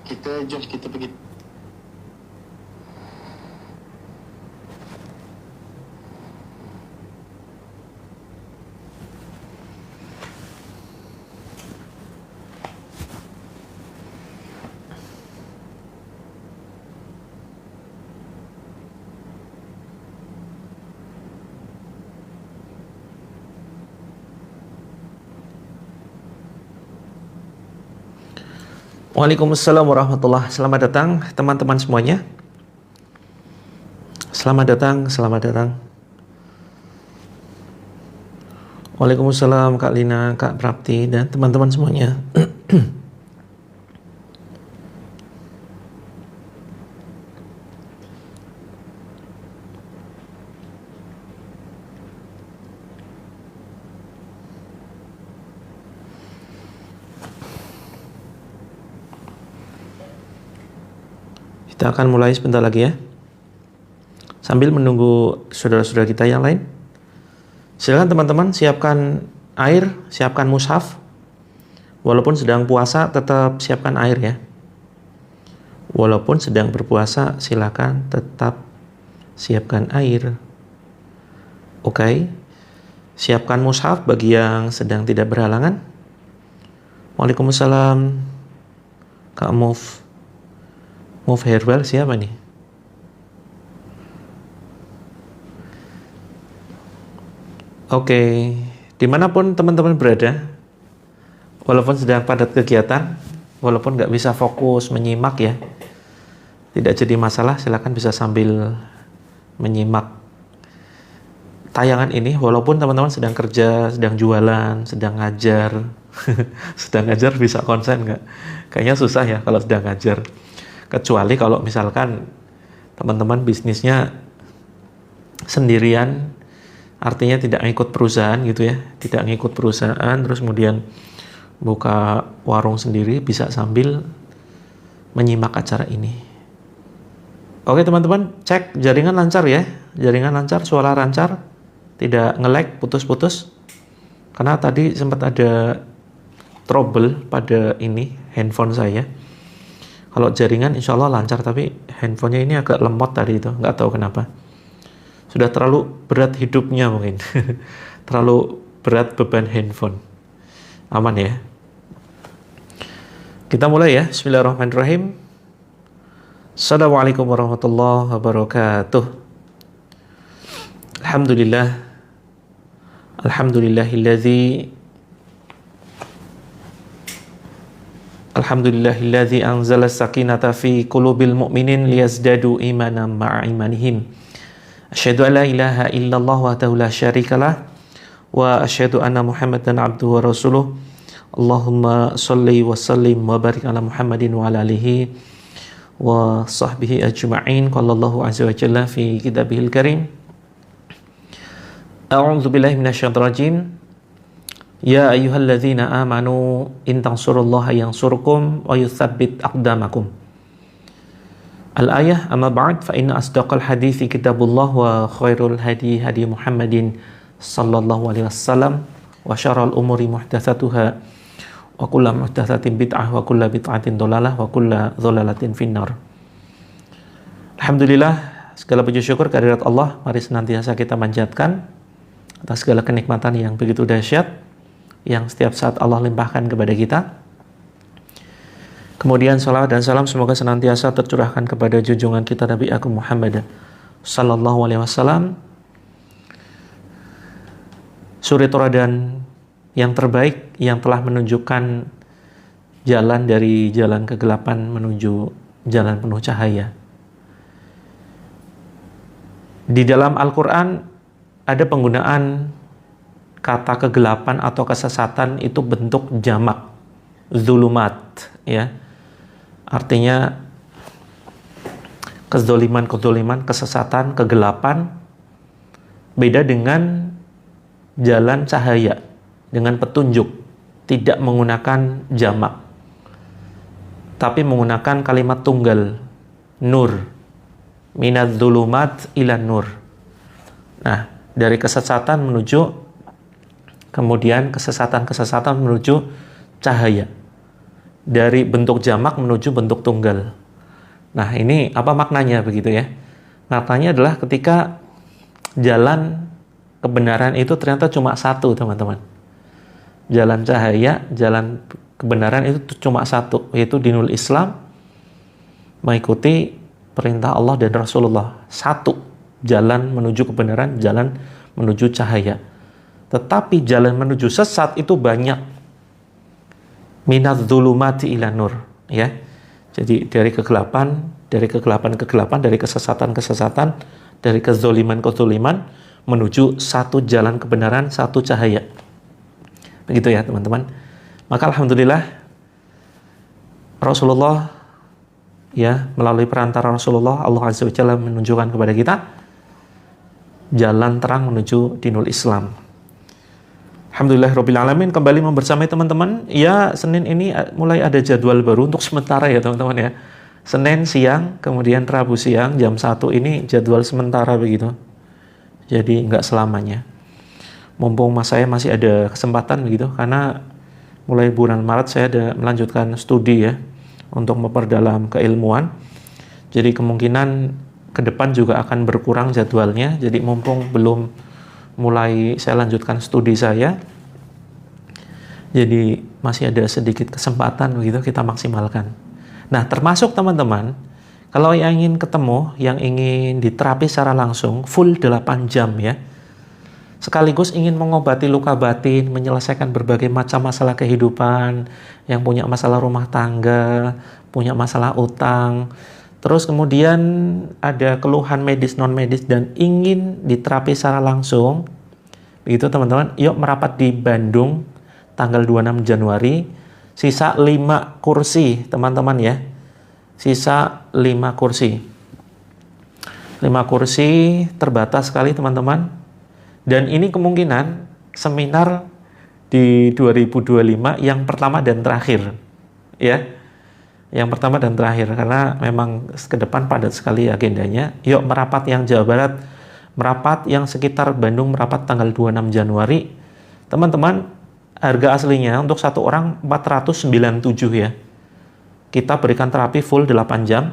Jom kita pergi. Waalaikumsalam warahmatullahi. Selamat datang teman-teman semuanya. Selamat datang, selamat datang. Waalaikumsalam Kak Lina, Kak Prapti, dan teman-teman semuanya. Kita akan mulai sebentar lagi ya. Sambil menunggu saudara-saudara kita yang lain. Silakan teman-teman siapkan air, siapkan mushaf. Walaupun sedang puasa tetap siapkan air ya. Walaupun sedang berpuasa silakan tetap siapkan air. Oke. Siapkan mushaf bagi yang sedang tidak berhalangan. Waalaikumsalam Kak Move Herbal siapa nih? Oke, dimanapun teman-teman berada, walaupun sedang padat kegiatan, walaupun nggak bisa fokus menyimak ya, tidak jadi masalah, silakan bisa sambil menyimak tayangan ini, walaupun teman-teman sedang kerja, sedang jualan, sedang ngajar, sedang ngajar bisa konsen nggak? Kayaknya susah ya kalau sedang ngajar. Kecuali kalau misalkan teman-teman bisnisnya sendirian, artinya tidak ngikut perusahaan gitu ya, tidak ngikut perusahaan, terus kemudian buka warung sendiri, bisa sambil menyimak acara ini. Oke teman-teman, cek jaringan lancar ya, jaringan lancar, suara lancar, tidak nge-lag, putus-putus. Karena tadi sempat ada trouble pada ini handphone saya. Kalau jaringan insya Allah lancar, tapi handphonenya ini agak lemot tadi itu, nggak tahu kenapa. Sudah terlalu berat hidupnya mungkin, terlalu berat beban handphone. Aman ya. Kita mulai ya, bismillahirrahmanirrahim. Assalamualaikum warahmatullahi wabarakatuh. Alhamdulillah. Alhamdulillahilladzi anzala sakinata fi qulubil mu'minin liyazdadu imanan ma'a imanihim. Asyhadu an la ilaha illallah wahdahu la syarikalah wa asyhadu anna Muhammadan abduhu wa rasuluh. Allahumma shalli wa sallim wa barik ala Muhammadin wa ala alihi wa sahbihi ajma'in. Qala Allahu azza wa jalla fi kitabihil karim. A'udzu billahi minasyaitonir rajim. Ya ayyuhalladzina amanu in tansurullaha yansurkum wa yutsabbit aqdamakum. Al-ayah amma ba'd fa inna asdaqal hadithi kitabullah wa khairul hadi hadi Muhammadin sallallahu alaihi wasallam wa syarrul umuri muhdatsatuha wa kullu muhdatsatin bid'ah wa kullu bid'atin dhalalah wa kullu dhalalatin finnar. Alhamdulillah, segala puji syukur kehadirat Allah mari senantiasa kita manjatkan atas segala kenikmatan yang begitu dahsyat yang setiap saat Allah limpahkan kepada kita. Kemudian salawat dan salam semoga senantiasa tercurahkan kepada junjungan kita Nabi Agung Muhammad sallallahu alaihi wasallam, suri tauladan yang terbaik yang telah menunjukkan jalan dari jalan kegelapan menuju jalan penuh cahaya. Di dalam Al-Qur'an ada penggunaan kata kegelapan atau kesesatan itu bentuk jamak, zulumat ya. Artinya kezoliman, kesesatan, kegelapan. Beda dengan jalan cahaya, dengan petunjuk, tidak menggunakan jamak, tapi menggunakan kalimat tunggal, nur, minadz zulumat ilan nur. Nah, dari kesesatan kemudian kesesatan menuju cahaya. dari bentuk jamak menuju bentuk tunggal. Nah, ini apa maknanya begitu ya? Maknanya adalah ketika jalan kebenaran itu ternyata cuma satu, teman-teman. Jalan cahaya, jalan kebenaran itu cuma satu, yaitu dinul Islam, mengikuti perintah Allah dan Rasulullah. Satu, jalan menuju kebenaran, jalan menuju cahaya. Tetapi jalan menuju sesat itu banyak. Minadz dzulumati ila nur, ya. Jadi dari kegelapan, dari kesesatan, dari kezoliman menuju satu jalan kebenaran, satu cahaya. Begitu ya, teman-teman. Maka alhamdulillah Rasulullah, ya, melalui perantara Rasulullah, Allah Azza wa Jalla menunjukkan kepada kita jalan terang menuju dinul Islam. Alhamdulillah Rabbil Alamin, kembali membersamai teman-teman. Ya, Senin ini mulai ada jadwal baru untuk sementara ya teman-teman ya. Senin siang, kemudian Rabu siang jam 1 ini jadwal sementara begitu. Jadi nggak selamanya. Mumpung saya masih ada kesempatan begitu, karena mulai bulan Maret saya ada melanjutkan studi ya, untuk memperdalam keilmuan. Jadi kemungkinan ke depan juga akan berkurang jadwalnya. Jadi mumpung belum mulai saya lanjutkan studi saya, jadi masih ada sedikit kesempatan begitu, kita maksimalkan. Nah, termasuk teman-teman, kalau yang ingin ketemu, yang ingin diterapi secara langsung full 8 jam ya, sekaligus ingin mengobati luka batin, menyelesaikan berbagai macam masalah kehidupan, yang punya masalah rumah tangga, punya masalah utang, terus kemudian ada keluhan medis non medis dan ingin diterapi secara langsung, begitu teman-teman, yuk merapat di Bandung tanggal 26 Januari, sisa 5 kursi teman-teman ya, sisa 5 kursi, 5 kursi terbatas sekali teman-teman. Dan ini kemungkinan seminar di 2025 yang pertama dan terakhir ya. Yang pertama dan terakhir, karena memang ke depan padat sekali agendanya. Yuk merapat yang Jawa Barat, merapat yang sekitar Bandung, merapat tanggal 26 Januari. Teman-teman, harga aslinya untuk satu orang 497 ya. Kita berikan terapi full 8 jam.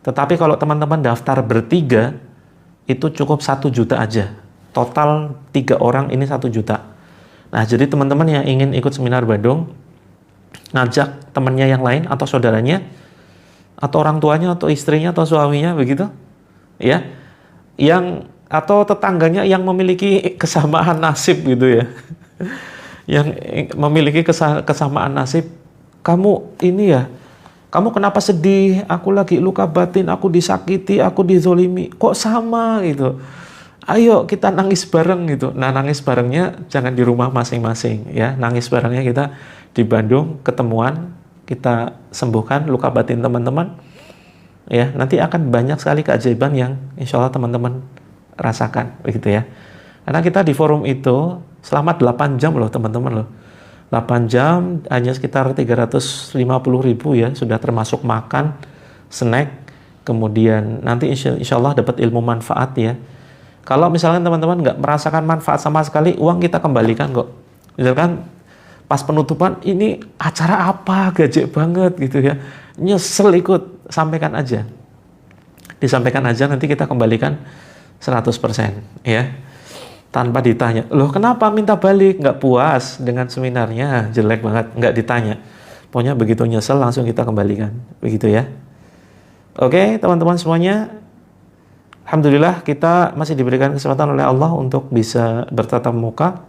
Tetapi kalau teman-teman daftar bertiga, itu cukup 1 juta aja. Total 3 orang ini 1 juta. Nah, jadi teman-teman yang ingin ikut seminar Bandung, ngajak temannya yang lain atau saudaranya atau orang tuanya atau istrinya atau suaminya begitu ya, yang atau tetangganya yang memiliki kesamaan nasib gitu ya. Yang memiliki kesamaan nasib, kamu ini ya, kamu kenapa sedih, aku lagi luka batin, aku disakiti, aku dizolimi, kok sama gitu, ayo kita nangis bareng gitu. Nah, nangis barengnya jangan di rumah masing-masing ya, nangis barengnya kita di Bandung, ketemuan, kita sembuhkan luka batin teman-teman ya. Nanti akan banyak sekali keajaiban yang insya Allah teman-teman rasakan begitu ya. Karena kita di forum itu selama 8 jam loh teman-teman loh. 8 jam hanya sekitar 350.000 ya, sudah termasuk makan, snack, kemudian nanti insya Allah dapat ilmu manfaat ya. Kalau misalkan teman-teman nggak merasakan manfaat sama sekali, uang kita kembalikan kok. Misalkan pas penutupan, ini acara apa, gajek banget gitu ya, nyesel ikut, sampaikan aja. Disampaikan aja, nanti kita kembalikan 100% ya. Tanpa ditanya, loh kenapa minta balik, nggak puas dengan seminarnya, jelek banget, nggak ditanya. Pokoknya begitu nyesel langsung kita kembalikan, begitu ya. Oke teman-teman semuanya, alhamdulillah kita masih diberikan kesempatan oleh Allah untuk bisa bertatap muka.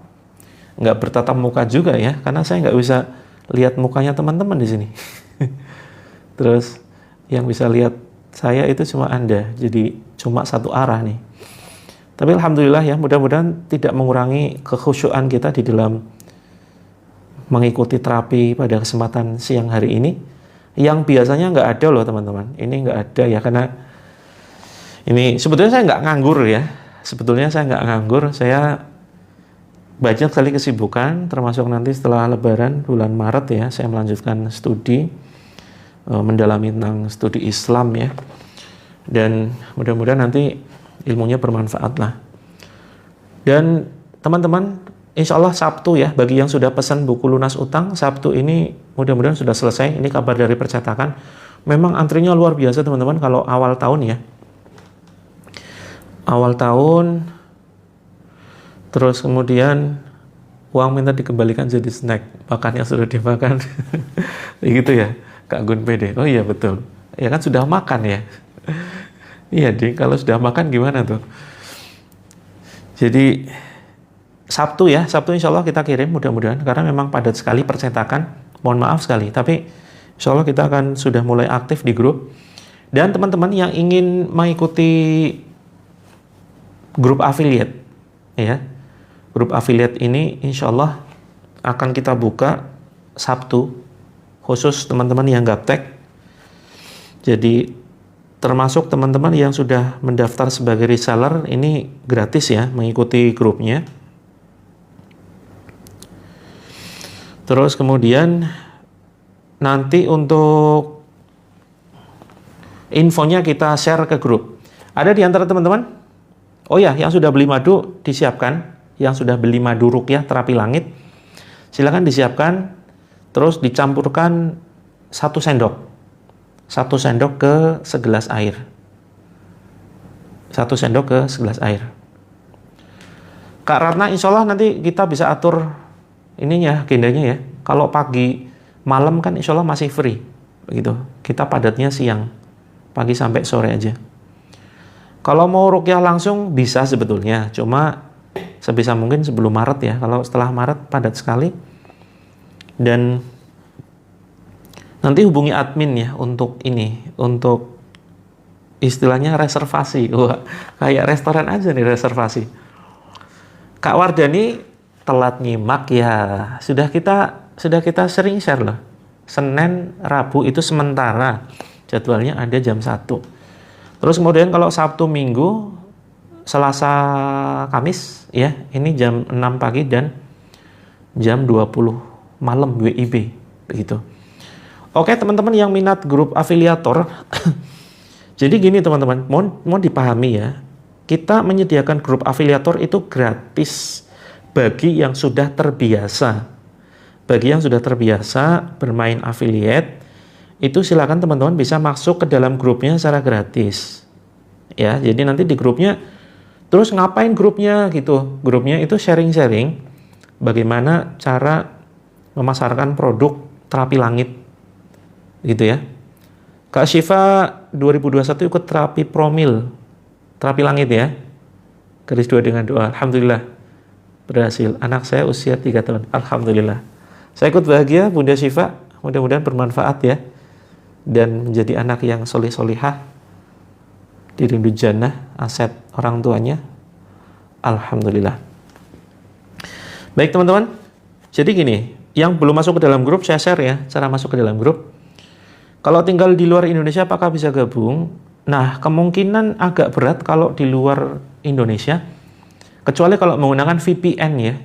Nggak bertatap muka juga ya, karena saya nggak bisa lihat mukanya teman-teman di sini. Terus yang bisa lihat saya itu cuma Anda, jadi cuma satu arah nih. Tapi alhamdulillah ya, mudah-mudahan tidak mengurangi kekhusyuan kita di dalam mengikuti terapi pada kesempatan siang hari ini, yang biasanya nggak ada loh teman-teman. Ini nggak ada ya, karena ini sebetulnya saya nggak nganggur ya. Sebetulnya saya nggak nganggur, saya banyak sekali kesibukan, termasuk nanti setelah Lebaran bulan Maret ya, saya melanjutkan studi, mendalami tentang studi Islam ya, dan mudah-mudahan nanti ilmunya bermanfaat lah. Dan teman-teman, insya Allah Sabtu ya, bagi yang sudah pesan buku lunas utang, Sabtu ini mudah-mudahan sudah selesai. Ini kabar dari percetakan. Memang antrinya luar biasa teman-teman kalau awal tahun ya. Awal tahun, terus kemudian uang minta dikembalikan jadi snack, makannya sudah dimakan. Gitu ya, Kak Gun PD. Oh iya betul. Ya kan sudah makan ya. Iya ding, kalau sudah makan gimana tuh? Jadi Sabtu ya, Sabtu insya Allah kita kirim mudah-mudahan, karena memang padat sekali percetakan, mohon maaf sekali, tapi insya Allah kita akan sudah mulai aktif di grup. Dan teman-teman yang ingin mengikuti grup affiliate ya, grup affiliate ini insya Allah akan kita buka Sabtu, khusus teman-teman yang gaptek. Jadi termasuk teman-teman yang sudah mendaftar sebagai reseller, ini gratis ya mengikuti grupnya. Terus kemudian nanti untuk infonya kita share ke grup. Ada di antara teman-teman? Oh ya, yang sudah beli madu disiapkan. Yang sudah beli madu ruqyah terapi langit, silakan disiapkan. Terus dicampurkan 1 sendok. 1 sendok ke segelas air. 1 sendok ke segelas air. Kak Ratna, insya Allah nanti kita bisa atur ininya, agendanya ya. Kalau pagi malam kan insya Allah masih free begitu. Kita padatnya siang, pagi sampai sore aja. Kalau mau ruqyah langsung bisa sebetulnya, cuma sebisa mungkin sebelum Maret ya. Kalau setelah Maret padat sekali. Dan nanti hubungi admin ya untuk ini, untuk istilahnya reservasi. Wah, kayak restoran aja nih reservasi. Kak Wardani telat nyimak ya, sudah kita sering share loh. Senin, Rabu itu sementara jadwalnya ada jam 1. Terus kemudian kalau Sabtu, Minggu, Selasa, Kamis ya, ini jam 6 pagi dan jam 20 malam WIB begitu. Oke teman-teman yang minat grup afiliator. Jadi gini teman-teman, mohon dipahami ya. Kita menyediakan grup afiliator itu gratis bagi yang sudah terbiasa. Bagi yang sudah terbiasa bermain affiliate, itu silakan teman-teman bisa masuk ke dalam grupnya secara gratis. Ya, jadi nanti di grupnya, terus ngapain grupnya gitu? Grupnya itu sharing-sharing bagaimana cara memasarkan produk terapi langit. Gitu ya. Kak Syifa 2021 ikut terapi promil, terapi langit ya. Garis 2 dengan doa. Alhamdulillah. Berhasil. Anak saya usia 3 tahun. Alhamdulillah. Saya ikut bahagia Bunda Syifa. Mudah-mudahan bermanfaat ya. Dan menjadi anak yang solih-solihah. Dirindu jannah, aset orang tuanya. Alhamdulillah. Baik teman-teman. Jadi gini, yang belum masuk ke dalam grup, saya share ya. Cara masuk ke dalam grup. Kalau tinggal di luar Indonesia, apakah bisa gabung? Nah, kemungkinan agak berat kalau di luar Indonesia. Kecuali kalau menggunakan VPN ya,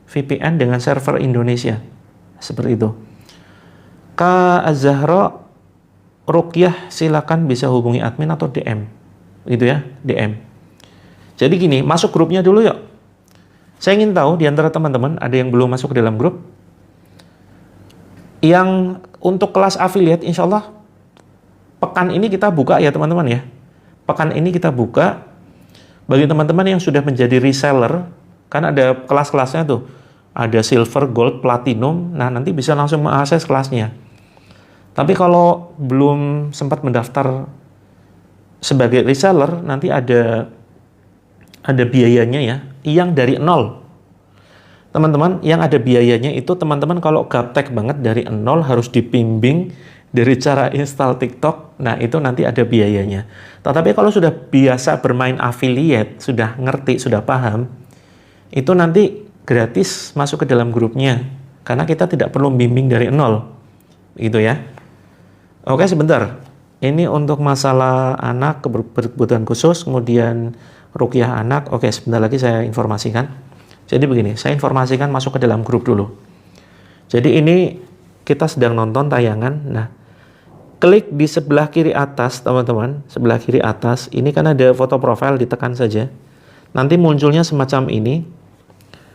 VPN dengan server Indonesia, seperti itu. Kak Azahra Ruqyah silakan bisa hubungi admin atau DM, gitu ya, DM. Jadi gini, masuk grupnya dulu yuk. Saya ingin tahu di antara teman-teman ada yang belum masuk ke dalam grup. Yang untuk kelas affiliate, insya Allah pekan ini kita buka ya teman-teman ya. Pekan ini kita buka. Bagi teman-teman yang sudah menjadi reseller, kan ada kelas-kelasnya tuh. Ada silver, gold, platinum. Nah, nanti bisa langsung mengakses kelasnya. Tapi kalau belum sempat mendaftar sebagai reseller, nanti ada biayanya ya, yang dari 0. Teman-teman, yang ada biayanya itu teman-teman kalau gaptek banget dari 0 harus dibimbing dari cara install TikTok, nah itu nanti ada biayanya. Tetapi kalau sudah biasa bermain affiliate, sudah ngerti, sudah paham, itu nanti gratis masuk ke dalam grupnya. Karena kita tidak perlu bimbing dari 0. Gitu ya. Oke, sebentar. Ini untuk masalah anak, kebutuhan khusus, kemudian ruqyah anak. Oke, sebentar lagi saya informasikan. Jadi begini, saya informasikan masuk ke dalam grup dulu. Jadi ini kita sedang nonton tayangan. Nah, klik di sebelah kiri atas, teman-teman. Sebelah kiri atas, ini kan ada foto profil, ditekan saja. Nanti munculnya semacam ini.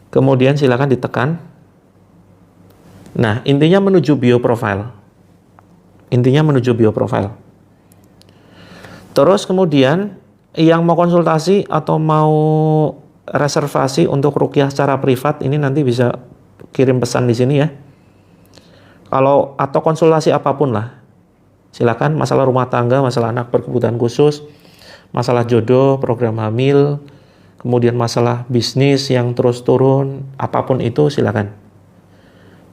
Kemudian silakan ditekan. Nah, intinya menuju bioprofile. Intinya menuju bioprofile. Terus kemudian yang mau konsultasi atau mau reservasi untuk ruqyah secara privat ini nanti bisa kirim pesan di sini ya. Kalau atau konsultasi apapun lah. Silakan, masalah rumah tangga, masalah anak berkebutuhan khusus, masalah jodoh, program hamil, kemudian masalah bisnis yang terus turun, apapun itu silakan.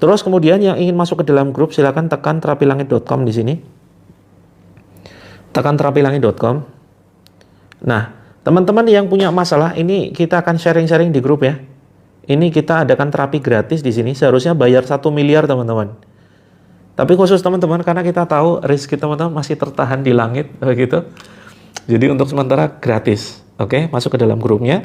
Terus kemudian yang ingin masuk ke dalam grup silakan tekan terapilangit.com di sini. Tekan terapilangit.com. Nah, teman-teman yang punya masalah ini kita akan sharing-sharing di grup ya. Ini kita adakan terapi gratis di sini. Seharusnya bayar 1 miliar teman-teman. Tapi khusus teman-teman karena kita tahu rezeki teman-teman masih tertahan di langit begitu. Jadi untuk sementara gratis. Oke, masuk ke dalam grupnya.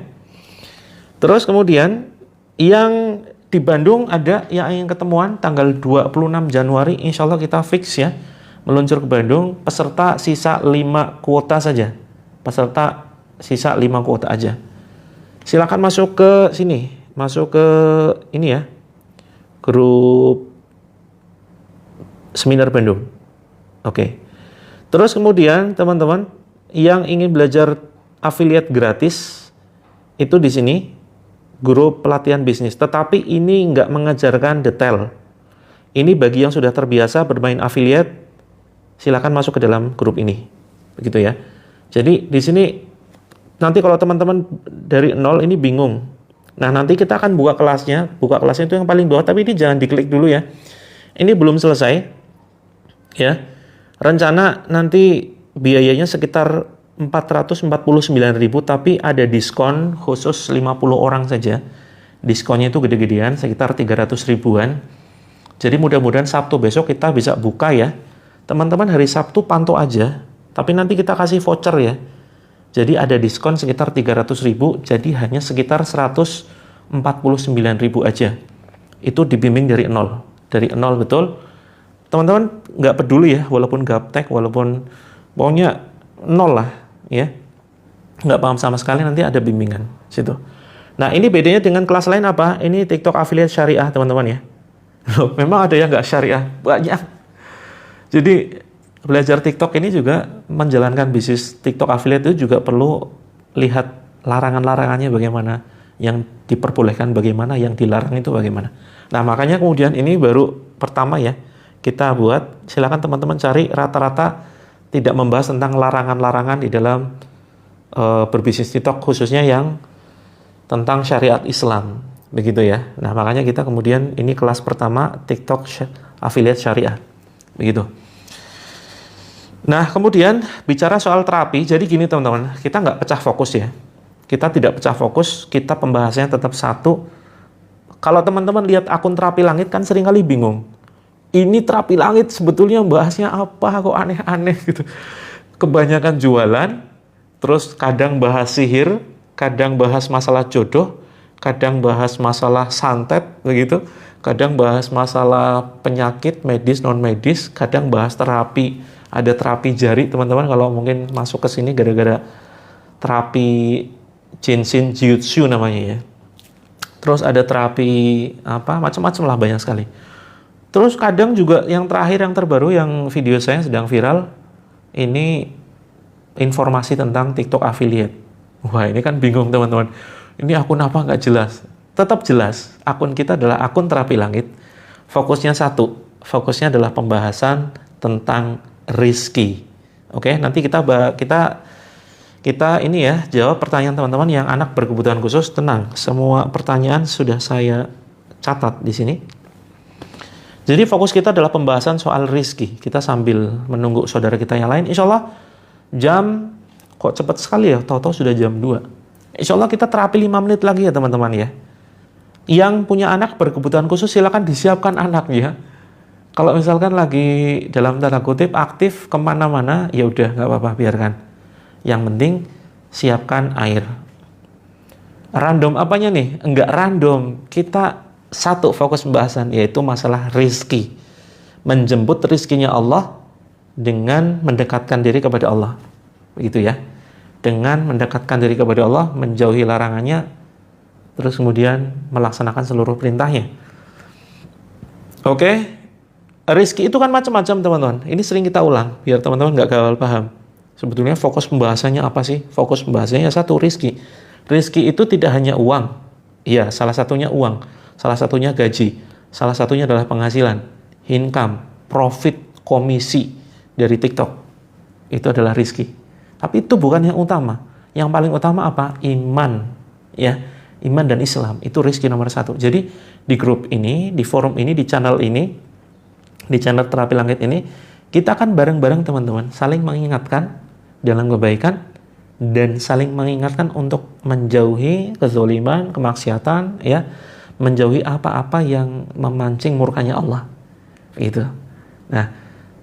Terus kemudian yang di Bandung ada yang ingin ketemuan tanggal 26 Januari insya Allah kita fix ya. Meluncur ke Bandung, peserta sisa 5 kuota saja. Peserta sisa 5 kuota aja. Silakan masuk ke sini, masuk ke ini ya. Grup Seminar Bandung. Oke. Terus kemudian teman-teman yang ingin belajar affiliate gratis itu di sini grup pelatihan bisnis. Tetapi ini nggak mengajarkan detail. Ini bagi yang sudah terbiasa bermain affiliate, silakan masuk ke dalam grup ini. Begitu ya. Jadi di sini nanti kalau teman-teman dari nol ini bingung. Nah, nanti kita akan buka kelasnya. Buka kelasnya itu yang paling bawah, tapi ini jangan diklik dulu ya. Ini belum selesai. Ya, rencana nanti biayanya sekitar 449.000 tapi ada diskon khusus 50 orang saja. Diskonnya itu gede-gedean sekitar 300 ribuan. Jadi mudah-mudahan Sabtu besok kita bisa buka ya. Teman-teman hari Sabtu pantau aja, tapi nanti kita kasih voucher ya. Jadi ada diskon sekitar 300 ribu, jadi hanya sekitar 149.000 aja. Itu dibimbing dari nol. Dari nol betul. Teman-teman nggak peduli ya, walaupun gaptek, walaupun pokoknya nol lah ya, nggak paham sama sekali, nanti ada bimbingan situ. Nah ini bedanya dengan kelas lain apa? Ini TikTok affiliate syariah teman-teman ya. Loh, memang ada yang nggak syariah banyak. Jadi belajar TikTok ini juga menjalankan bisnis TikTok affiliate itu juga perlu lihat larangan-larangannya bagaimana, yang diperbolehkan bagaimana, yang dilarang itu bagaimana. Nah makanya kemudian ini baru pertama ya kita buat. Silakan teman-teman cari, rata-rata tidak membahas tentang larangan-larangan di dalam berbisnis TikTok, khususnya yang tentang syariat Islam, begitu ya. Nah makanya kita kemudian ini kelas pertama TikTok affiliate syariah, begitu. Nah kemudian bicara soal terapi, jadi gini teman-teman, kita nggak pecah fokus ya. Kita tidak pecah fokus, kita pembahasannya tetap satu. Kalau teman-teman lihat akun Terapi Langit kan seringkali bingung. Ini Terapi Langit sebetulnya bahasnya apa, kok aneh-aneh gitu. Kebanyakan jualan, terus kadang bahas sihir, kadang bahas masalah jodoh, kadang bahas masalah santet begitu, kadang bahas masalah penyakit medis non medis, kadang bahas terapi. Ada terapi jari teman-teman kalau mungkin masuk ke sini gara-gara terapi Jinshin Jiutsu namanya ya. Terus ada terapi apa macam-macam lah, banyak sekali. Terus kadang juga yang terakhir, yang terbaru, yang video saya sedang viral, ini informasi tentang TikTok affiliate. Wah ini kan bingung teman-teman. Ini akun apa nggak jelas? Tetap jelas, akun kita adalah akun Terapi Langit. Fokusnya satu, fokusnya adalah pembahasan tentang rizki. Oke, nanti kita ini ya jawab pertanyaan teman-teman yang anak berkebutuhan khusus. Tenang, semua pertanyaan sudah saya catat di sini. Jadi fokus kita adalah pembahasan soal rizki. Kita sambil menunggu saudara kita yang lain. Insya Allah jam, kok cepat sekali ya, tahu-tahu sudah jam 2. Insya Allah kita terapi 5 menit lagi ya teman-teman ya. Yang punya anak berkebutuhan khusus silakan disiapkan anak ya. Kalau misalkan lagi dalam tanda kutip aktif kemana-mana, ya udah nggak apa-apa, biarkan. Yang penting siapkan air. Random apanya nih? Enggak random. Kita satu fokus pembahasan, yaitu masalah rizki. Menjemput rizkinya Allah dengan mendekatkan diri kepada Allah. Begitu ya. Dengan mendekatkan diri kepada Allah, menjauhi larangannya, terus kemudian melaksanakan seluruh perintahnya. Oke, rizki itu kan macam-macam teman-teman. Ini sering kita ulang biar teman-teman nggak gagal paham. Sebetulnya fokus pembahasannya apa sih? Fokus pembahasannya satu, rizki. Rizki itu tidak hanya uang. Iya, salah satunya uang. Salah satunya gaji. Salah satunya adalah penghasilan, income, profit, komisi dari TikTok. Itu adalah rizki. Tapi itu bukan yang utama. Yang paling utama apa? Iman. Ya, iman dan Islam. Itu rizki nomor satu. Jadi di grup ini, di forum ini, di channel ini, di channel Terapi Langit ini, kita akan bareng-bareng teman-teman saling mengingatkan dalam kebaikan dan saling mengingatkan untuk menjauhi kezaliman, kemaksiatan, ya, menjauhi apa-apa yang memancing murkanya Allah. Itu. Nah,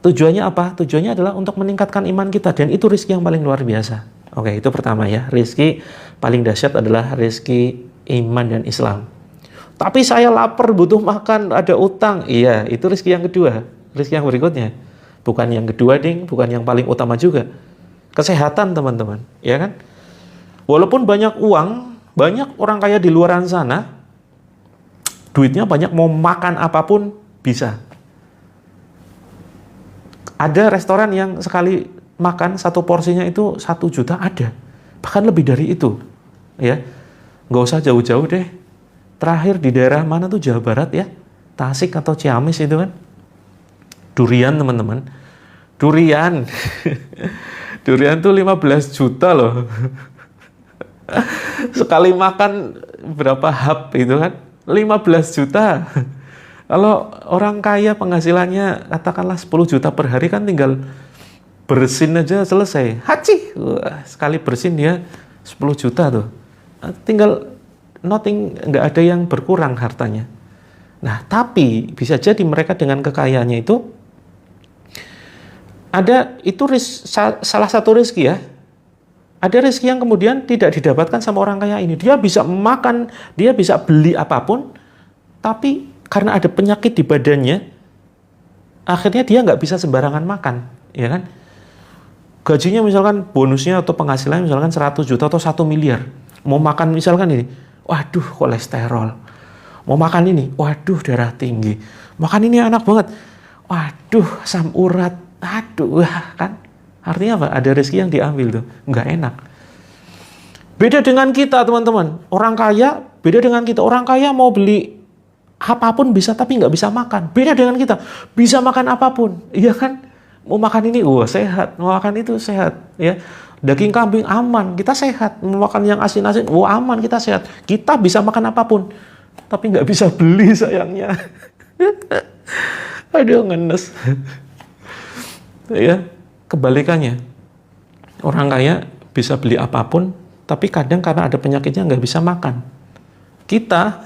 tujuannya apa? Tujuannya adalah untuk meningkatkan iman kita, dan itu rizki yang paling luar biasa. Oke, itu pertama ya. Rizki paling dahsyat adalah rizki iman dan Islam. Tapi saya lapar, butuh makan, ada utang. Iya, itu rizki yang kedua. Rizki yang berikutnya. Bukan yang kedua, ding. Bukan yang paling utama juga. Kesehatan, teman-teman. Ya kan? Walaupun banyak uang, banyak orang kaya di luar sana, duitnya banyak, mau makan apapun bisa. Ada restoran yang sekali makan satu porsinya itu 1 juta, ada. Bahkan lebih dari itu. Ya. Nggak usah jauh-jauh deh. Terakhir di daerah mana tuh, Jawa Barat ya, Tasik atau Ciamis itu kan, durian teman-teman, durian durian tuh 15 juta loh sekali makan berapa hap itu kan, 15 juta. Kalau orang kaya penghasilannya katakanlah 10 juta per hari kan tinggal bersin aja selesai, haci. Wah, sekali bersin dia 10 juta tuh, tinggal nothing, nggak ada yang berkurang hartanya. Nah, tapi bisa jadi mereka dengan kekayaannya itu ada, itu salah satu rezeki ya. Ada rezeki yang kemudian tidak didapatkan sama orang kaya ini. Dia bisa makan, dia bisa beli apapun, tapi karena ada penyakit di badannya, akhirnya dia nggak bisa sembarangan makan, ya kan? Gajinya misalkan bonusnya atau penghasilannya misalkan 100 juta atau 1 miliar. Mau makan misalkan ini, waduh kolesterol. Mau makan ini, waduh darah tinggi. Makan ini enak banget, waduh asam urat. Aduh, kan? Artinya apa? Ada rezeki yang diambil tuh, nggak enak. Beda dengan kita teman-teman. Orang kaya, beda dengan kita. Orang kaya mau beli apapun bisa, tapi nggak bisa makan. Beda dengan kita, bisa makan apapun, iya kan? Mau makan ini, wah sehat. Mau makan itu sehat, ya. Daging kambing aman, kita sehat. Mau makan yang asin-asin, wah aman, kita sehat. Kita bisa makan apapun, tapi nggak bisa beli sayangnya. Aduh, ngenes. Ya, kebalikannya. Orang kaya bisa beli apapun, tapi kadang karena ada penyakitnya nggak bisa makan. Kita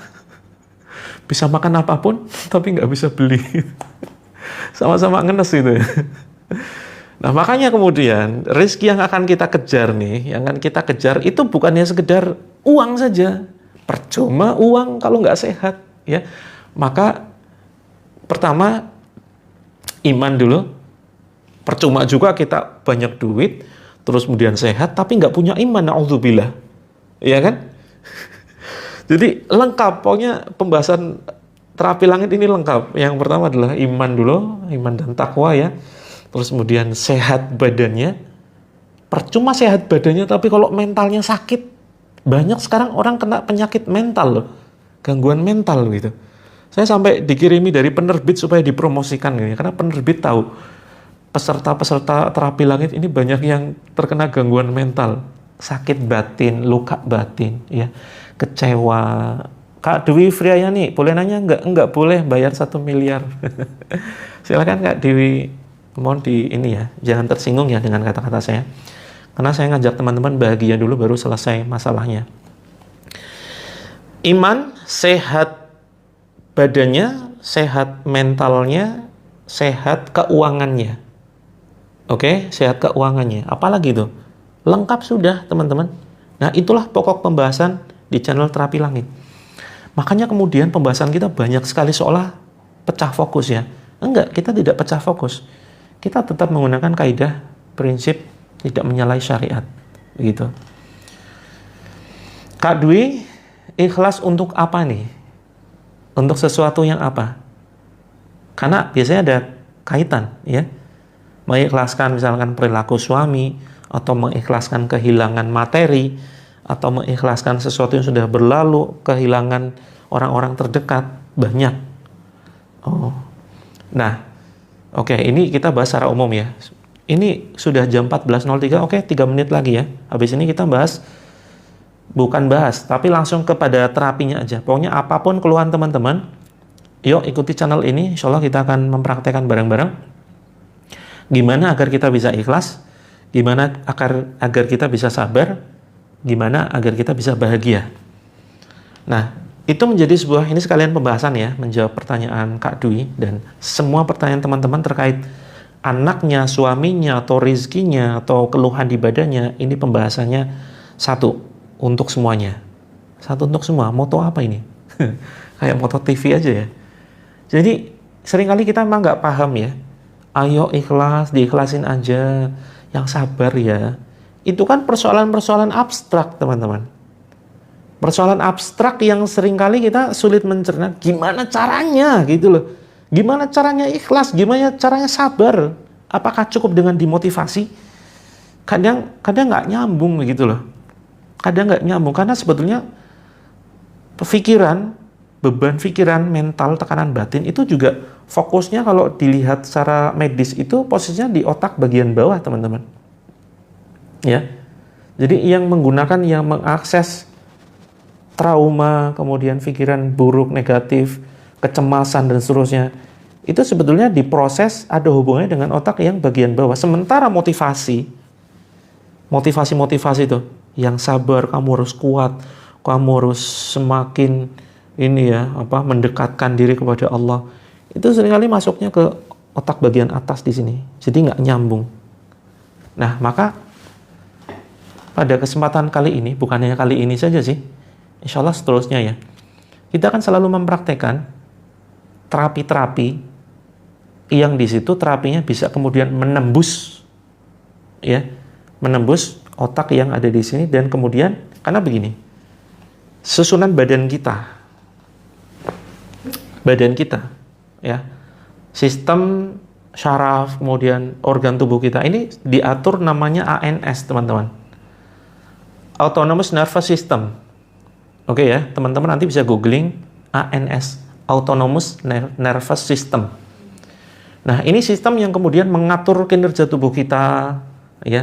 bisa makan apapun, tapi nggak bisa beli. Sama-sama ngenes itu. Nah, makanya kemudian rezeki yang akan kita kejar nih, yang akan kita kejar itu bukannya sekedar uang saja. Percuma uang kalau nggak sehat, ya. Maka pertama iman dulu. Percuma juga kita banyak duit, terus kemudian sehat, tapi nggak punya iman, na'udzubillah. Iya kan? Jadi lengkap, pokoknya pembahasan Terapi Langit ini lengkap. Yang pertama adalah iman dulu, iman dan takwa ya. Terus kemudian sehat badannya. Percuma sehat badannya, tapi kalau mentalnya sakit. Banyak sekarang orang kena penyakit mental loh. Gangguan mental gitu. Saya sampai dikirimi dari penerbit supaya dipromosikan gitu. Karena penerbit tahu peserta-peserta Terapi Langit ini banyak yang terkena gangguan mental. Sakit batin, luka batin ya. Kecewa. Kak Dewi Friayani, boleh nanya nggak? Nggak boleh, bayar 1 miliar. Silakan Kak Dewi, mohon di ini ya, jangan tersinggung ya dengan kata-kata saya. Karena saya ngajak teman-teman bahagia dulu baru selesai masalahnya. Iman, sehat badannya, sehat mentalnya, sehat keuangannya. Oke, sehat keuangannya. Apalagi itu? Lengkap sudah teman-teman. Nah, itulah pokok pembahasan di channel Terapi Langit. Makanya kemudian pembahasan kita banyak sekali seolah pecah fokus ya. Enggak, kita tidak pecah fokus. Kita tetap menggunakan kaidah prinsip tidak menyalahi syariat. Begitu. Kak Dwi, ikhlas untuk apa nih? Untuk sesuatu yang apa? Karena biasanya ada kaitan, ya. Mengikhlaskan misalkan perilaku suami, atau mengikhlaskan kehilangan materi, atau mengikhlaskan sesuatu yang sudah berlalu, kehilangan orang-orang terdekat, banyak. Oh. Nah, oke, ini kita bahas secara umum ya. Ini sudah jam 14.03, oke, 3 menit lagi ya. Habis ini kita bahas, bukan bahas, tapi langsung kepada terapinya aja. Pokoknya apapun keluhan teman-teman, yuk ikuti channel ini, insya Allah kita akan mempraktekkan bareng-bareng. Gimana agar kita bisa ikhlas, gimana agar kita bisa sabar, gimana agar kita bisa bahagia. Nah, itu menjadi sebuah, ini sekalian pembahasan ya, menjawab pertanyaan Kak Dwi, dan semua pertanyaan teman-teman terkait anaknya, suaminya, atau rizkinya, atau keluhan di badannya, ini pembahasannya satu, untuk semuanya. Satu untuk semua, moto apa ini? Kayak moto TV aja ya. Jadi, seringkali kita memang nggak paham ya, ayo ikhlas, diikhlasin aja, yang sabar ya. Itu kan persoalan-persoalan abstrak, teman-teman. Persoalan abstrak yang seringkali kita sulit mencerna, gimana caranya gitu loh. Gimana caranya ikhlas, gimana caranya sabar. Apakah cukup dengan dimotivasi? Kadang nggak nyambung gitu loh. Kadang nggak nyambung, karena sebetulnya pikiran, beban pikiran, mental, tekanan batin itu juga fokusnya kalau dilihat secara medis itu posisinya di otak bagian bawah, teman-teman. Ya. Jadi yang mengakses trauma, kemudian pikiran buruk, negatif, kecemasan dan seterusnya, itu sebetulnya diproses ada hubungannya dengan otak yang bagian bawah. Sementara motivasi itu, yang sabar, kamu harus kuat, kamu harus semakin mendekatkan diri kepada Allah. Itu seringkali masuknya ke otak bagian atas di sini. Jadi nggak nyambung. Nah, maka pada kesempatan kali ini, bukan hanya kali ini saja sih, insya Allah seterusnya ya, kita akan selalu mempraktekkan terapi-terapi yang di situ terapinya bisa kemudian menembus otak yang ada di sini, dan kemudian karena begini, susunan badan kita ya, sistem syaraf, kemudian organ tubuh kita ini diatur namanya ANS, teman-teman, Autonomous Nervous System. Oke ya, teman-teman nanti bisa googling ANS, Autonomous Nervous System. Nah, ini sistem yang kemudian mengatur kinerja tubuh kita ya,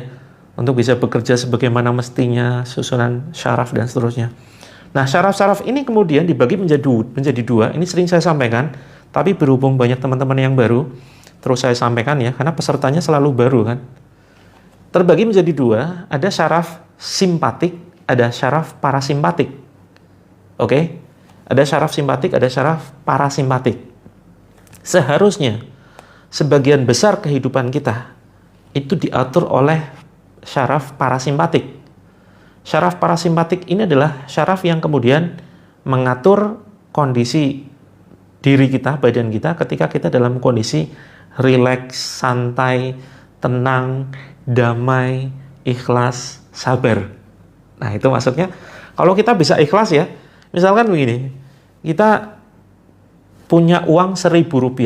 untuk bisa bekerja sebagaimana mestinya, susunan syaraf dan seterusnya. Nah, syaraf-syaraf ini kemudian dibagi menjadi dua. Ini sering saya sampaikan, tapi berhubung banyak teman-teman yang baru, terus saya sampaikan ya, karena pesertanya selalu baru kan. Terbagi menjadi dua, ada syaraf simpatik, ada syaraf parasimpatik. Oke? Ada syaraf simpatik, ada syaraf parasimpatik. Seharusnya sebagian besar kehidupan kita itu diatur oleh syaraf parasimpatik. Syaraf parasimpatik ini adalah syaraf yang kemudian mengatur kondisi diri kita, badan kita ketika kita dalam kondisi rileks, santai, tenang, damai, ikhlas, sabar. Nah, itu maksudnya kalau kita bisa ikhlas ya, misalkan begini, kita punya uang Rp1.000,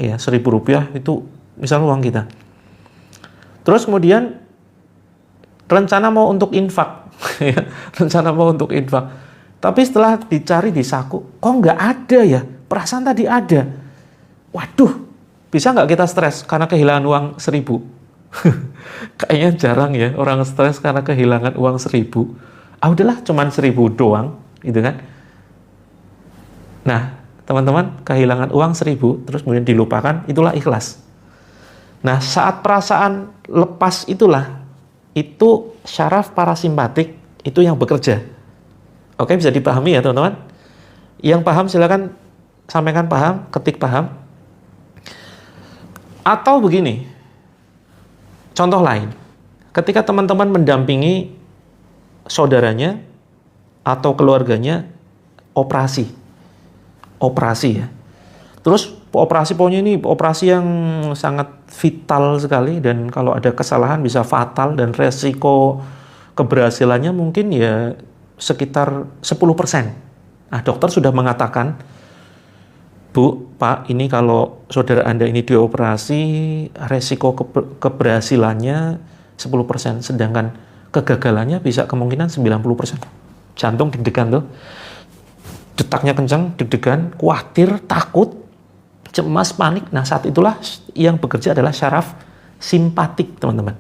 ya Rp1.000 itu misalnya uang kita. Terus kemudian rencana mau untuk infak, tapi setelah dicari di saku, kok nggak ada ya? Perasaan tadi ada. Waduh, bisa nggak kita stres karena kehilangan uang 1.000? Kayaknya jarang ya orang stres karena kehilangan uang 1.000. Udahlah, cuman 1.000 doang, gitu kan? Nah, teman-teman, kehilangan uang 1.000 terus kemudian dilupakan, itulah ikhlas. Nah, saat perasaan lepas itulah, itu syaraf parasimpatik itu yang bekerja. Oke, bisa dipahami ya teman-teman? Yang paham silakan sampaikan paham, ketik paham. Atau begini, contoh lain, ketika teman-teman mendampingi saudaranya atau keluarganya operasi ya. Terus operasi, pokoknya ini operasi yang sangat vital sekali, dan kalau ada kesalahan bisa fatal, dan resiko keberhasilannya mungkin ya sekitar 10%. Nah, dokter sudah mengatakan, Bu, Pak, ini kalau saudara Anda ini dioperasi, resiko keberhasilannya 10%, sedangkan kegagalannya bisa kemungkinan 90%. Jantung deg-degan tuh, detaknya kencang, deg-degan, khawatir, takut, cemas, panik. Nah, saat itulah yang bekerja adalah syaraf simpatik, teman-teman.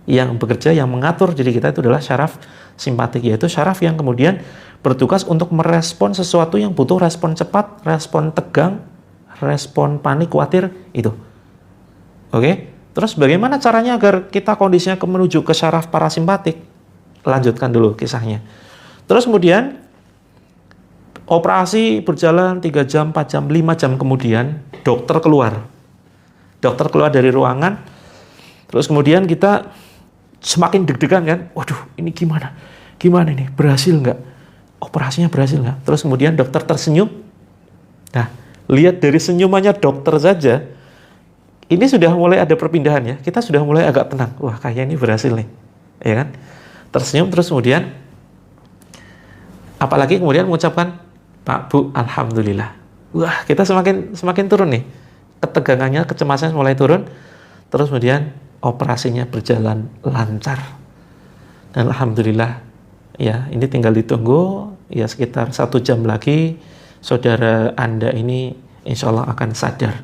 Yang bekerja, yang mengatur diri kita itu adalah syaraf simpatik, yaitu syaraf yang kemudian bertugas untuk merespon sesuatu yang butuh respon cepat, respon tegang, respon panik, khawatir, itu. Oke? Terus bagaimana caranya agar kita kondisinya menuju ke syaraf parasimpatik? Lanjutkan dulu kisahnya. Terus kemudian operasi berjalan 3 jam, 4 jam, 5 jam kemudian dokter keluar. Dokter keluar dari ruangan. Terus kemudian kita semakin deg-degan kan. Waduh, ini gimana? Gimana ini? Berhasil nggak? Operasinya berhasil nggak? Terus kemudian dokter tersenyum. Nah, lihat dari senyumannya dokter saja, ini sudah mulai ada perpindahan ya. Kita sudah mulai agak tenang. Wah, kayaknya ini berhasil nih. Ya kan? Tersenyum terus kemudian apalagi kemudian mengucapkan, Pak, Bu, Alhamdulillah. Wah, kita semakin turun nih. Ketegangannya, kecemasannya mulai turun. Terus kemudian operasinya berjalan lancar. Dan Alhamdulillah, ya ini tinggal ditunggu, ya sekitar 1 jam lagi, saudara Anda ini insya Allah akan sadar.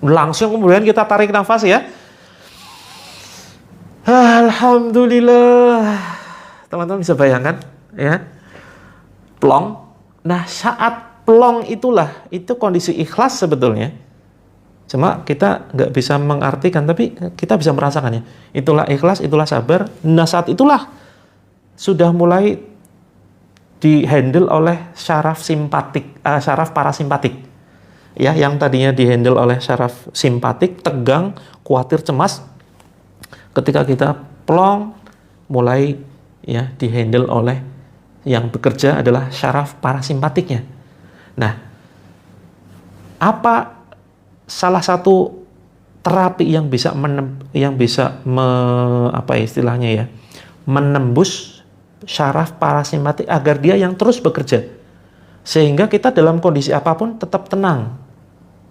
Langsung kemudian kita tarik nafas ya. Alhamdulillah. Teman-teman bisa bayangkan, ya. Plong. Nah, saat plong itulah, itu kondisi ikhlas sebetulnya. Cuma kita nggak bisa mengartikan, tapi kita bisa merasakannya. Itulah ikhlas, itulah sabar. Nah, saat itulah sudah mulai dihandle oleh syaraf simpatik, syaraf parasimpatik. Ya, yang tadinya dihandle oleh syaraf simpatik, tegang, khawatir, cemas. Ketika kita plong, mulai ya dihandle oleh yang bekerja adalah syaraf parasimpatiknya. Nah, apa salah satu terapi yang bisa menembus syaraf parasimpatik agar dia yang terus bekerja, sehingga kita dalam kondisi apapun tetap tenang,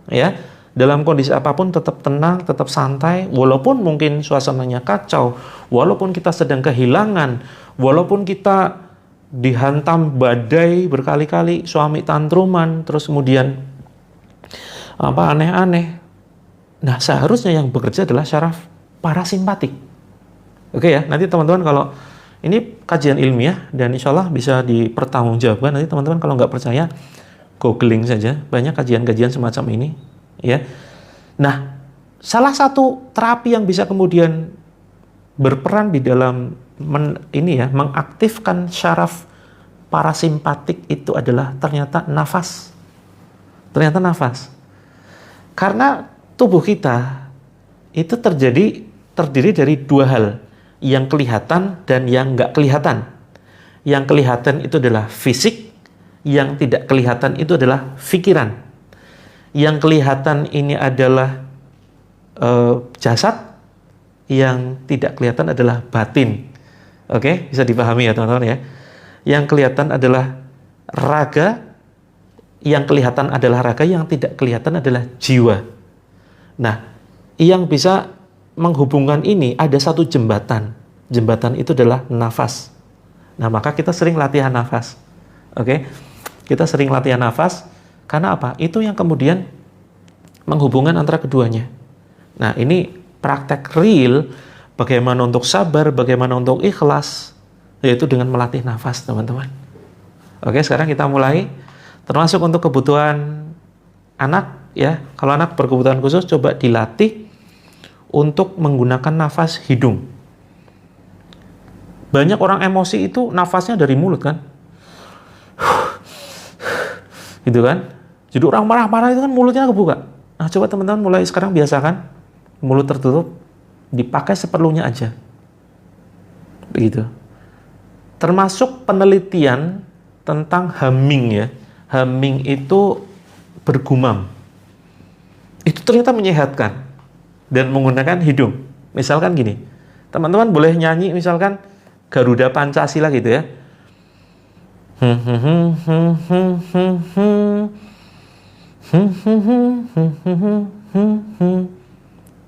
ya, dalam kondisi apapun tetap tenang, tetap santai, walaupun mungkin suasananya kacau, walaupun kita sedang kehilangan, walaupun kita dihantam badai berkali-kali, suami tantruman, terus kemudian aneh-aneh. Nah, seharusnya yang bekerja adalah syaraf parasimpatik. Oke ya, nanti teman-teman kalau ini kajian ilmiah dan insya Allah bisa dipertanggungjawabkan. Nanti teman-teman kalau nggak percaya, googling saja, banyak kajian-kajian semacam ini, ya. Nah, salah satu terapi yang bisa kemudian berperan di dalam mengaktifkan syaraf parasimpatik itu adalah ternyata nafas. Ternyata nafas. Karena tubuh kita itu terdiri dari 2 hal, yang kelihatan dan yang nggak kelihatan. Yang kelihatan itu adalah fisik, yang tidak kelihatan itu adalah pikiran. Yang kelihatan ini adalah jasad, yang tidak kelihatan adalah batin. Oke, bisa dipahami ya teman-teman ya. Yang kelihatan adalah raga, yang kelihatan adalah raga, yang tidak kelihatan adalah jiwa. Nah, yang bisa menghubungkan ini ada satu jembatan. Jembatan itu adalah nafas. Nah, maka kita sering latihan nafas. Oke? Kita sering latihan nafas karena apa? Itu yang kemudian menghubungkan antara keduanya. Nah, ini praktek real bagaimana untuk sabar, bagaimana untuk ikhlas, yaitu dengan melatih nafas, teman-teman. Oke, sekarang kita mulai. Termasuk untuk kebutuhan anak, ya. Kalau anak berkebutuhan khusus, coba dilatih untuk menggunakan nafas hidung. Banyak orang emosi itu nafasnya dari mulut kan, gitu kan. Jadi orang marah-marah itu kan mulutnya kebuka. Nah, coba teman-teman mulai sekarang biasakan mulut tertutup, dipakai seperlunya aja, begitu. Termasuk penelitian tentang humming ya. Humming itu bergumam. Itu ternyata menyehatkan dan menggunakan hidung. Misalkan gini, teman-teman boleh nyanyi misalkan Garuda Pancasila gitu ya.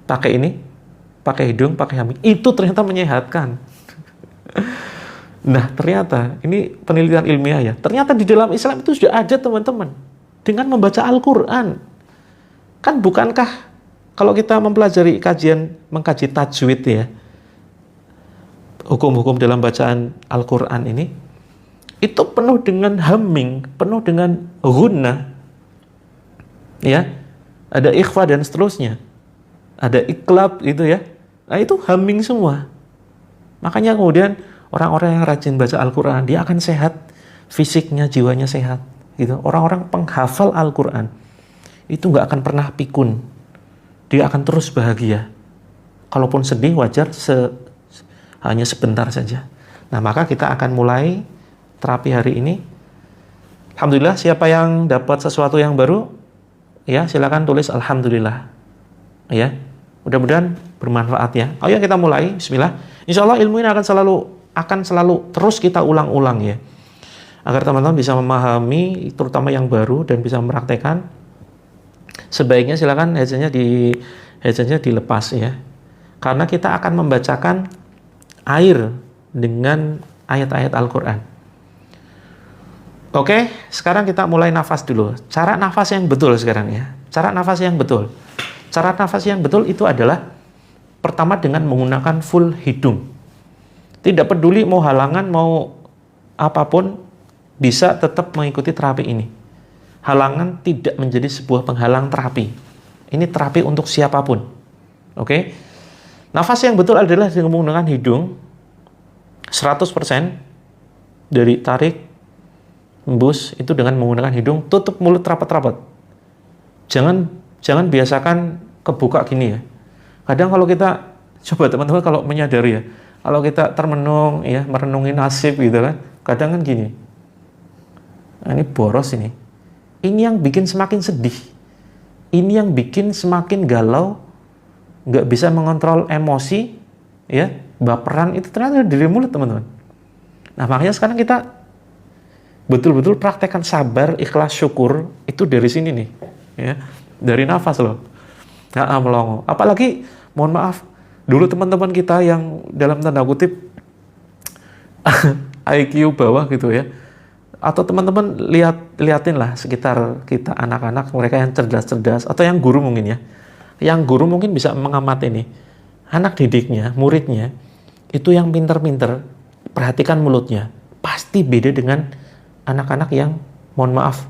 Pakai ini, pakai hidung, pakai humming. Itu ternyata menyehatkan. Nah, ternyata ini penelitian ilmiah ya. Ternyata di dalam Islam itu sudah ada, teman-teman. Dengan membaca Al-Qur'an. Kan bukankah kalau kita mempelajari mengkaji tajwid ya, hukum-hukum dalam bacaan Al-Qur'an ini, itu penuh dengan humming, penuh dengan gunnah. Ya. Ada ikhfa dan seterusnya. Ada iklab gitu ya. Nah, itu humming semua. Makanya kemudian orang-orang yang rajin baca Al-Qur'an, dia akan sehat, fisiknya, jiwanya sehat gitu. Orang-orang penghafal Al-Qur'an itu nggak akan pernah pikun. Dia akan terus bahagia. Kalaupun sedih wajar, hanya sebentar saja. Nah, maka kita akan mulai terapi hari ini. Alhamdulillah, siapa yang dapat sesuatu yang baru, ya silakan tulis alhamdulillah. Ya, mudah-mudahan bermanfaat ya. Ayo kita mulai. Bismillah. Insya Allah ilmu ini akan selalu terus kita ulang-ulang ya, agar teman-teman bisa memahami, terutama yang baru, dan bisa mempraktekkan. Sebaiknya silakan headsetnya dilepas ya, karena kita akan membacakan air dengan ayat-ayat Al-Quran. Oke, sekarang kita mulai nafas dulu. Cara nafas yang betul sekarang ya. Cara nafas yang betul. Cara nafas yang betul itu adalah pertama dengan menggunakan full hidung. Tidak peduli mau halangan, mau apapun, bisa tetap mengikuti terapi ini. Halangan tidak menjadi sebuah penghalang terapi. Ini terapi untuk siapapun. Oke? Nafas yang betul adalah dengan menggunakan hidung 100% dari tarik, hembus, itu dengan menggunakan hidung, tutup mulut rapat-rapat. Jangan biasakan kebuka gini ya. Kadang kalau kita, coba teman-teman kalau menyadari ya, kalau kita termenung ya, merenungi nasib gitu kan, kadang kan gini. Nah, ini boros ini. Ini yang bikin semakin sedih. Ini yang bikin semakin galau, nggak bisa mengontrol emosi, ya, baperan, itu ternyata dari mulut, teman-teman. Nah, makanya sekarang kita betul-betul praktekkan sabar, ikhlas, syukur, itu dari sini nih, ya, dari nafas loh. Nggak melongo. Apalagi, mohon maaf, dulu teman-teman kita yang dalam tanda kutip IQ bawah gitu ya, atau teman-teman liatin lah sekitar kita, anak-anak mereka yang cerdas-cerdas, atau yang guru mungkin ya, yang guru mungkin bisa mengamati nih anak didiknya, muridnya itu yang pinter-pinter, perhatikan mulutnya, pasti beda dengan anak-anak yang mohon maaf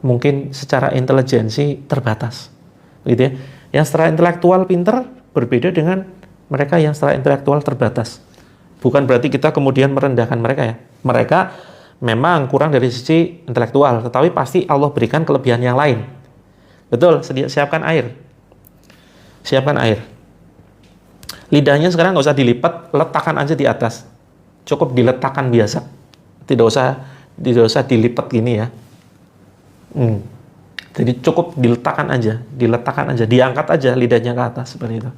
mungkin secara intelijensi terbatas gitu ya. Yang secara intelektual pinter berbeda dengan mereka yang secara intelektual terbatas. Bukan berarti kita kemudian merendahkan mereka ya. Mereka memang kurang dari sisi intelektual, tetapi pasti Allah berikan kelebihan yang lain. Betul, siapkan air. Siapkan air. Lidahnya sekarang nggak usah dilipat, letakkan aja di atas. Cukup diletakkan biasa. Tidak usah dilipat gini ya. Jadi cukup diletakkan aja, diangkat aja lidahnya ke atas seperti itu.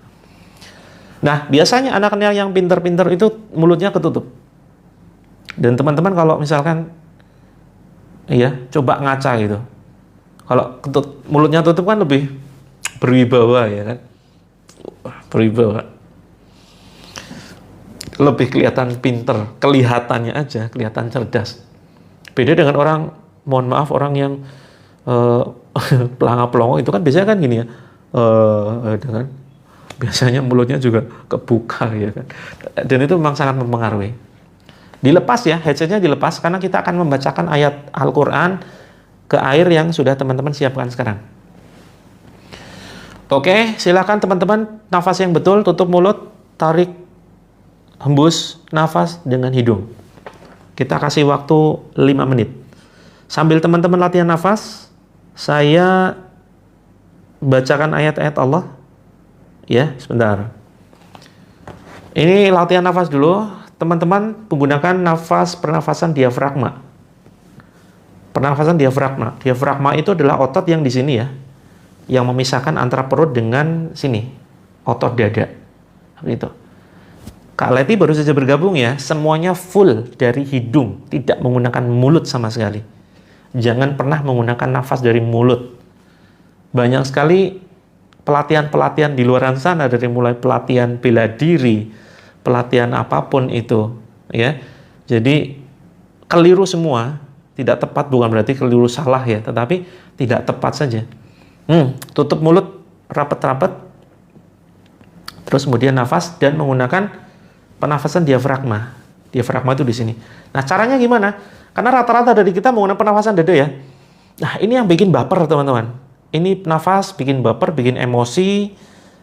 Nah, biasanya anak-anak yang pinter-pinter itu mulutnya ketutup. Dan teman-teman kalau misalkan iya, coba ngaca gitu. Kalau mulutnya tutup kan lebih berwibawa ya kan. Berwibawa. Lebih kelihatan pinter, kelihatannya aja, kelihatan cerdas. Beda dengan orang, mohon maaf, orang yang pelanga-pelongo itu kan biasanya kan gini ya. Dengan biasanya mulutnya juga kebuka ya kan. Dan itu memang sangat mempengaruhi. Dilepas ya, headsetnya dilepas karena kita akan membacakan ayat Al-Quran ke air yang sudah teman-teman siapkan sekarang. Oke, silakan teman-teman, nafas yang betul, tutup mulut, tarik, hembus nafas dengan hidung. Kita kasih waktu 5 menit. Sambil teman-teman latihan nafas, saya bacakan ayat-ayat Allah. Ya, sebentar. Ini latihan nafas dulu. Teman-teman menggunakan pernafasan diafragma. Pernafasan diafragma. Diafragma itu adalah otot yang di sini ya, yang memisahkan antara perut dengan sini, otot dada. Gitu. Kak Leti baru saja bergabung ya, semuanya full dari hidung, tidak menggunakan mulut sama sekali. Jangan pernah menggunakan nafas dari mulut. banyak sekali pelatihan-pelatihan di luar sana, dari mulai pelatihan bela diri, pelatihan apapun itu, ya. Jadi keliru semua, tidak tepat bukan berarti keliru salah ya, tetapi tidak tepat saja. Tutup mulut rapat-rapat, terus kemudian nafas dan menggunakan penafasan diafragma. Diafragma itu di sini. Nah, caranya gimana? Karena rata-rata dari kita menggunakan penafasan dada ya. Nah, ini yang bikin baper teman-teman. Ini nafas bikin baper, bikin emosi.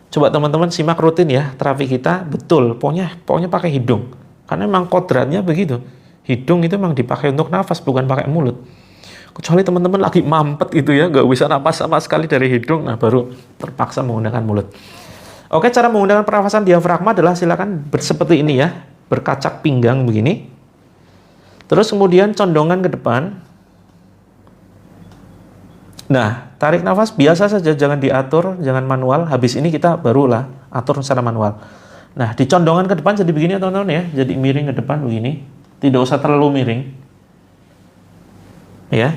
Coba teman-teman simak rutin ya terapi kita. Betul, pokoknya pakai hidung. Karena memang kodratnya begitu. Hidung itu memang dipakai untuk nafas, bukan pakai mulut. Kecuali teman-teman lagi mampet gitu ya, nggak bisa nafas sama sekali dari hidung, nah baru terpaksa menggunakan mulut. Oke, cara menggunakan pernafasan diafragma adalah silakan seperti ini ya, berkacak pinggang begini. Terus kemudian condongan ke depan. Nah, tarik nafas biasa saja, jangan diatur, jangan manual. Habis ini kita barulah atur secara manual. Nah, dicondongan ke depan jadi begini ya teman-teman ya, jadi miring ke depan begini. Tidak usah terlalu miring. Ya.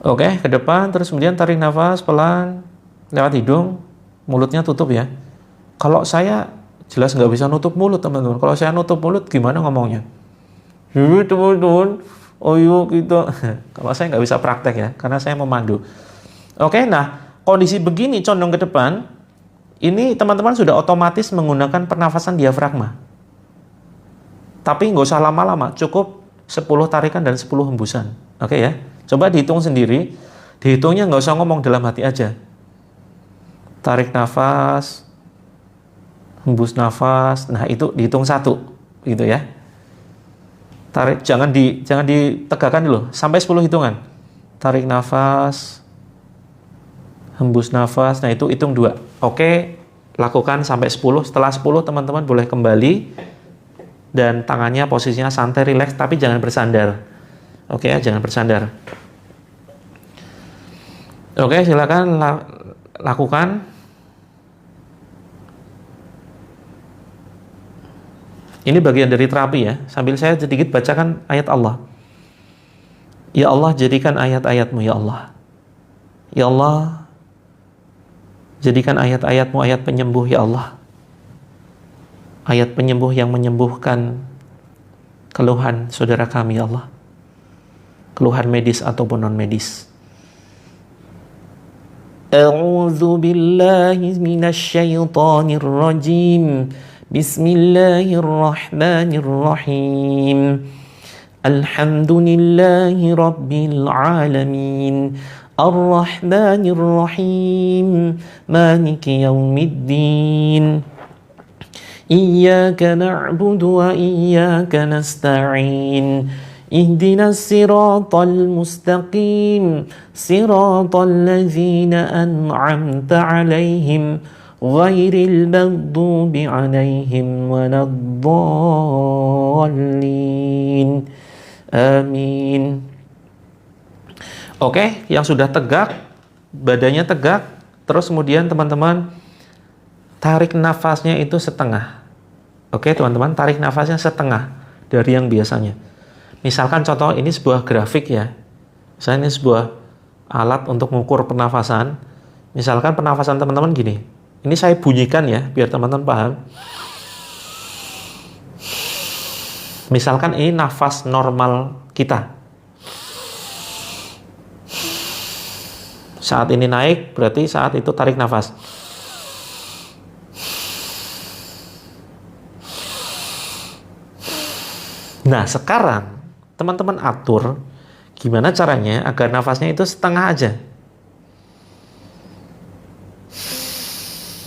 Oke, ke depan, terus kemudian tarik nafas pelan lewat hidung, mulutnya tutup ya. Kalau saya jelas nggak bisa nutup mulut teman-teman. Kalau saya nutup mulut gimana ngomongnya? Teman-teman, oh yuk gitu. Kalau saya nggak bisa praktek ya, karena saya memandu. Oke, nah kondisi begini condong ke depan, ini teman-teman sudah otomatis menggunakan pernafasan diafragma. Tapi nggak usah lama-lama, cukup 10 tarikan dan 10 hembusan. Oke ya, coba dihitung sendiri. Dihitungnya nggak usah ngomong, dalam hati aja. Tarik nafas, hembus nafas. Nah itu dihitung 1, gitu ya. Tarik, jangan ditegakkan dulu, sampai 10 hitungan. Tarik nafas, hembus nafas. Nah itu hitung 2. Oke, lakukan sampai 10. Setelah 10 teman-teman boleh kembali dan tangannya posisinya santai, rileks, tapi jangan bersandar. Oke ya, jangan bersandar. Oke, silakan lakukan. Ini bagian dari terapi ya. Sambil saya sedikit bacakan ayat Allah. Ya Allah, jadikan ayat-ayat-Mu ya Allah. Ya Allah, jadikan ayat-ayat-Mu ayat penyembuh ya Allah. Ayat penyembuh yang menyembuhkan keluhan saudara kami ya Allah. Keluhan medis ataupun non medis. A'udzu billahi minasy syaithanir rajim. Bismillahirrahmanirrahim. Alhamdulillahi rabbil alamin. Ar-Rahmanir-Rahim. Maliki yaumiddin. Iyyaka na'budu wa iyyaka nasta'in. Ihdinas siratal mustaqim. Siratal ladzina an'amta 'alaihim ghairil maghdubi 'alaihim waladdallin. Amin. Oke, yang sudah tegak, badannya tegak, terus kemudian teman-teman tarik nafasnya itu setengah. Oke teman-teman, tarik nafasnya setengah dari yang biasanya. Misalkan contoh ini sebuah grafik ya. Misalnya ini sebuah alat untuk mengukur pernafasan. Misalkan pernafasan teman-teman gini. Ini saya bunyikan ya, biar teman-teman paham. Misalkan ini nafas normal kita. Saat ini naik, berarti saat itu tarik nafas. Nah, sekarang teman-teman atur gimana caranya agar nafasnya itu setengah aja.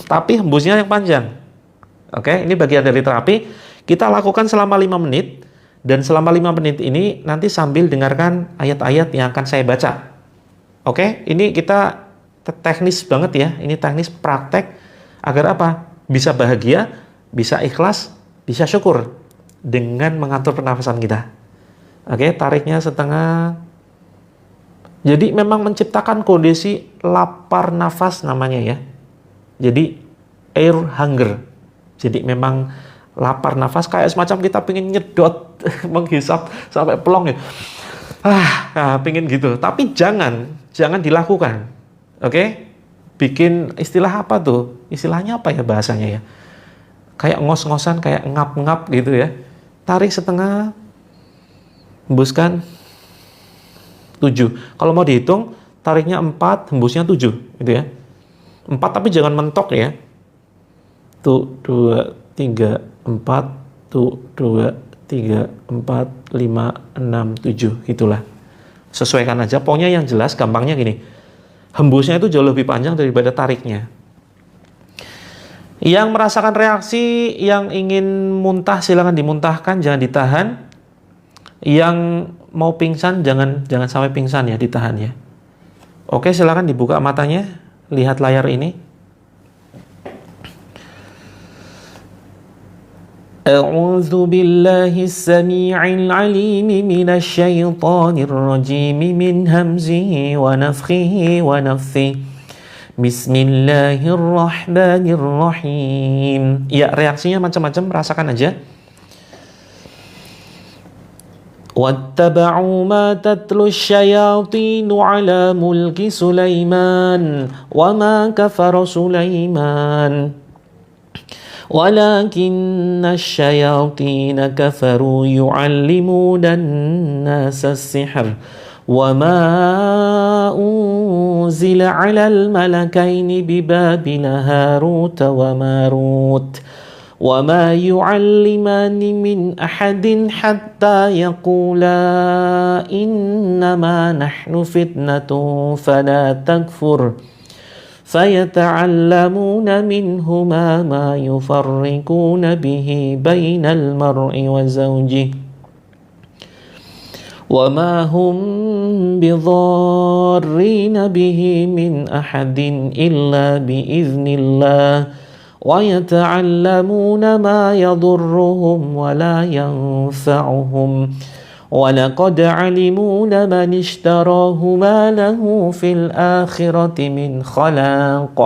Tapi hembusnya yang panjang. Oke, ini bagian dari terapi. Kita lakukan selama 5 menit. Dan selama 5 menit ini nanti sambil dengarkan ayat-ayat yang akan saya baca. Oke, ini kita teknis banget ya. Ini teknis praktek agar apa? Bisa bahagia, bisa ikhlas, bisa syukur dengan mengatur pernafasan kita. Oke, tariknya setengah. Jadi memang menciptakan kondisi lapar nafas namanya ya. Jadi air hunger. Jadi memang lapar nafas, kayak semacam kita pengen nyedot, menghisap sampai pelong ya. Pengen gitu. Tapi jangan dilakukan. Oke? Bikin istilah apa tuh? Istilahnya apa ya bahasanya ya? Kayak ngos-ngosan, kayak ngap-ngap gitu ya. Tarik setengah, hembuskan 7. Kalau mau dihitung, tariknya 4, hembusnya 7 gitu ya. 4 tapi jangan mentok ya. Tuh 2, 3, 4, tuh 2, 3, 4, 5, 6, 7 gitulah. Sesuaikan aja. Pokoknya yang jelas gampangnya gini. Hembusnya itu jauh lebih panjang daripada tariknya. Yang merasakan reaksi, yang ingin muntah silakan dimuntahkan, jangan ditahan. Yang mau pingsan jangan sampai pingsan ya, ditahan ya. Oke, silakan dibuka matanya, lihat layar ini. A'udzu billahi as-sami'il 'alim minasy syaithanir rajim min hamzihi wa nafthihi wa nafthihi. Bismillahirrahmanirrahim. Ya, reaksinya macam-macam, rasakan aja. Wattaba'u ma tatlu syayatinu ala mulki Sulaiman wa ma kafara Sulaiman walakinna syayatina kafaru yu'allimuna an-nasa as-sihr wa ma unzila 'alal malakaini bi Babila Harut wa Marut wa ma yu'allimani min ahadin hatta yaqula innama nahnu fitnatun fala takfur fayata'allamuna minhuma ma yufarriquna bihi bainal mar'i wa zawjihi وَمَا هُمْ بِضَارِّينَ بِهِ مِنْ أَحَدٍ إِلَّا بِإِذْنِ اللَّهِ وَيَتَعَلَّمُونَ مَا يَضُرُّهُمْ وَلَا يَنفَعُهُمْ وَلَقَدْ عَلِمُوا لَمَنِ اشْتَرَاهُ مَا لَهُ فِي الْآخِرَةِ مِنْ خَلَاقٍ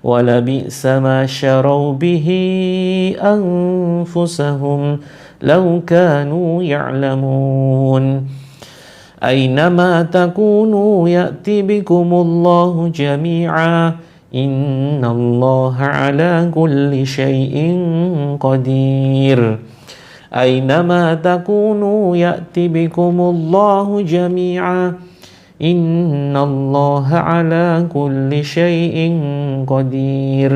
وَلَبِئْسَ مَا شَرَوْا بِهِ أَنفُسَهُمْ لو كانوا يعلمون أينما تكونوا يأتي بكم الله جميعا إن الله على كل شيء قدير أينما تكونوا يأتي بكم الله جميعا إن الله على كل شيء قدير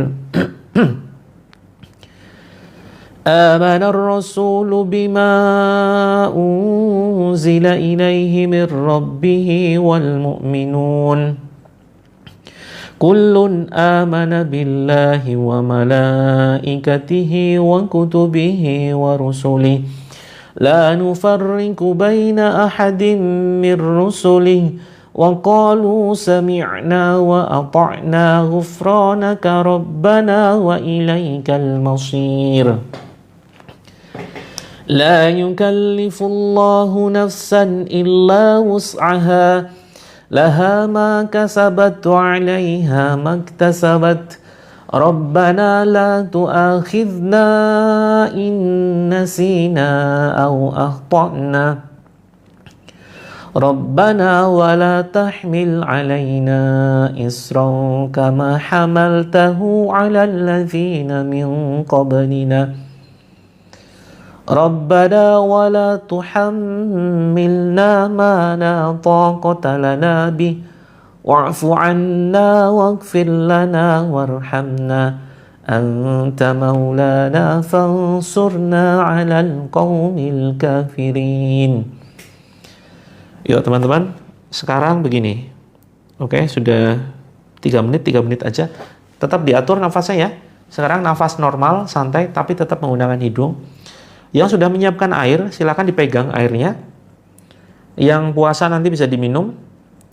آمن الرسول بما أنزل إليه من ربه والمؤمنون كل آمن بالله وملائكته وكتبه ورسله لا نفرق بين أحد من رسله وقالوا سمعنا وأطعنا غفرانك ربنا وإليك المصير لا يكلف الله نفسا إلا وسعها لها ما كسبت وعليها ما اكتسبت ربنا لا تؤاخذنا إن نسينا أو أخطأنا ربنا ولا تحمل علينا إصرا كما حملته على الذين من قبلنا ربنا ولا تحملنا ما لا طاقة لنا به واعف عنا واغفر لنا وارحمنا أنت مولانا فانصرنا على القوم الكافرين. Yuk teman-teman, sekarang begini. Oke, sudah 3 menit aja. Tetap diatur nafasnya ya. Sekarang nafas normal, santai, tapi tetap menggunakan hidung. Yang sudah menyiapkan air, silakan dipegang airnya. Yang puasa nanti bisa diminum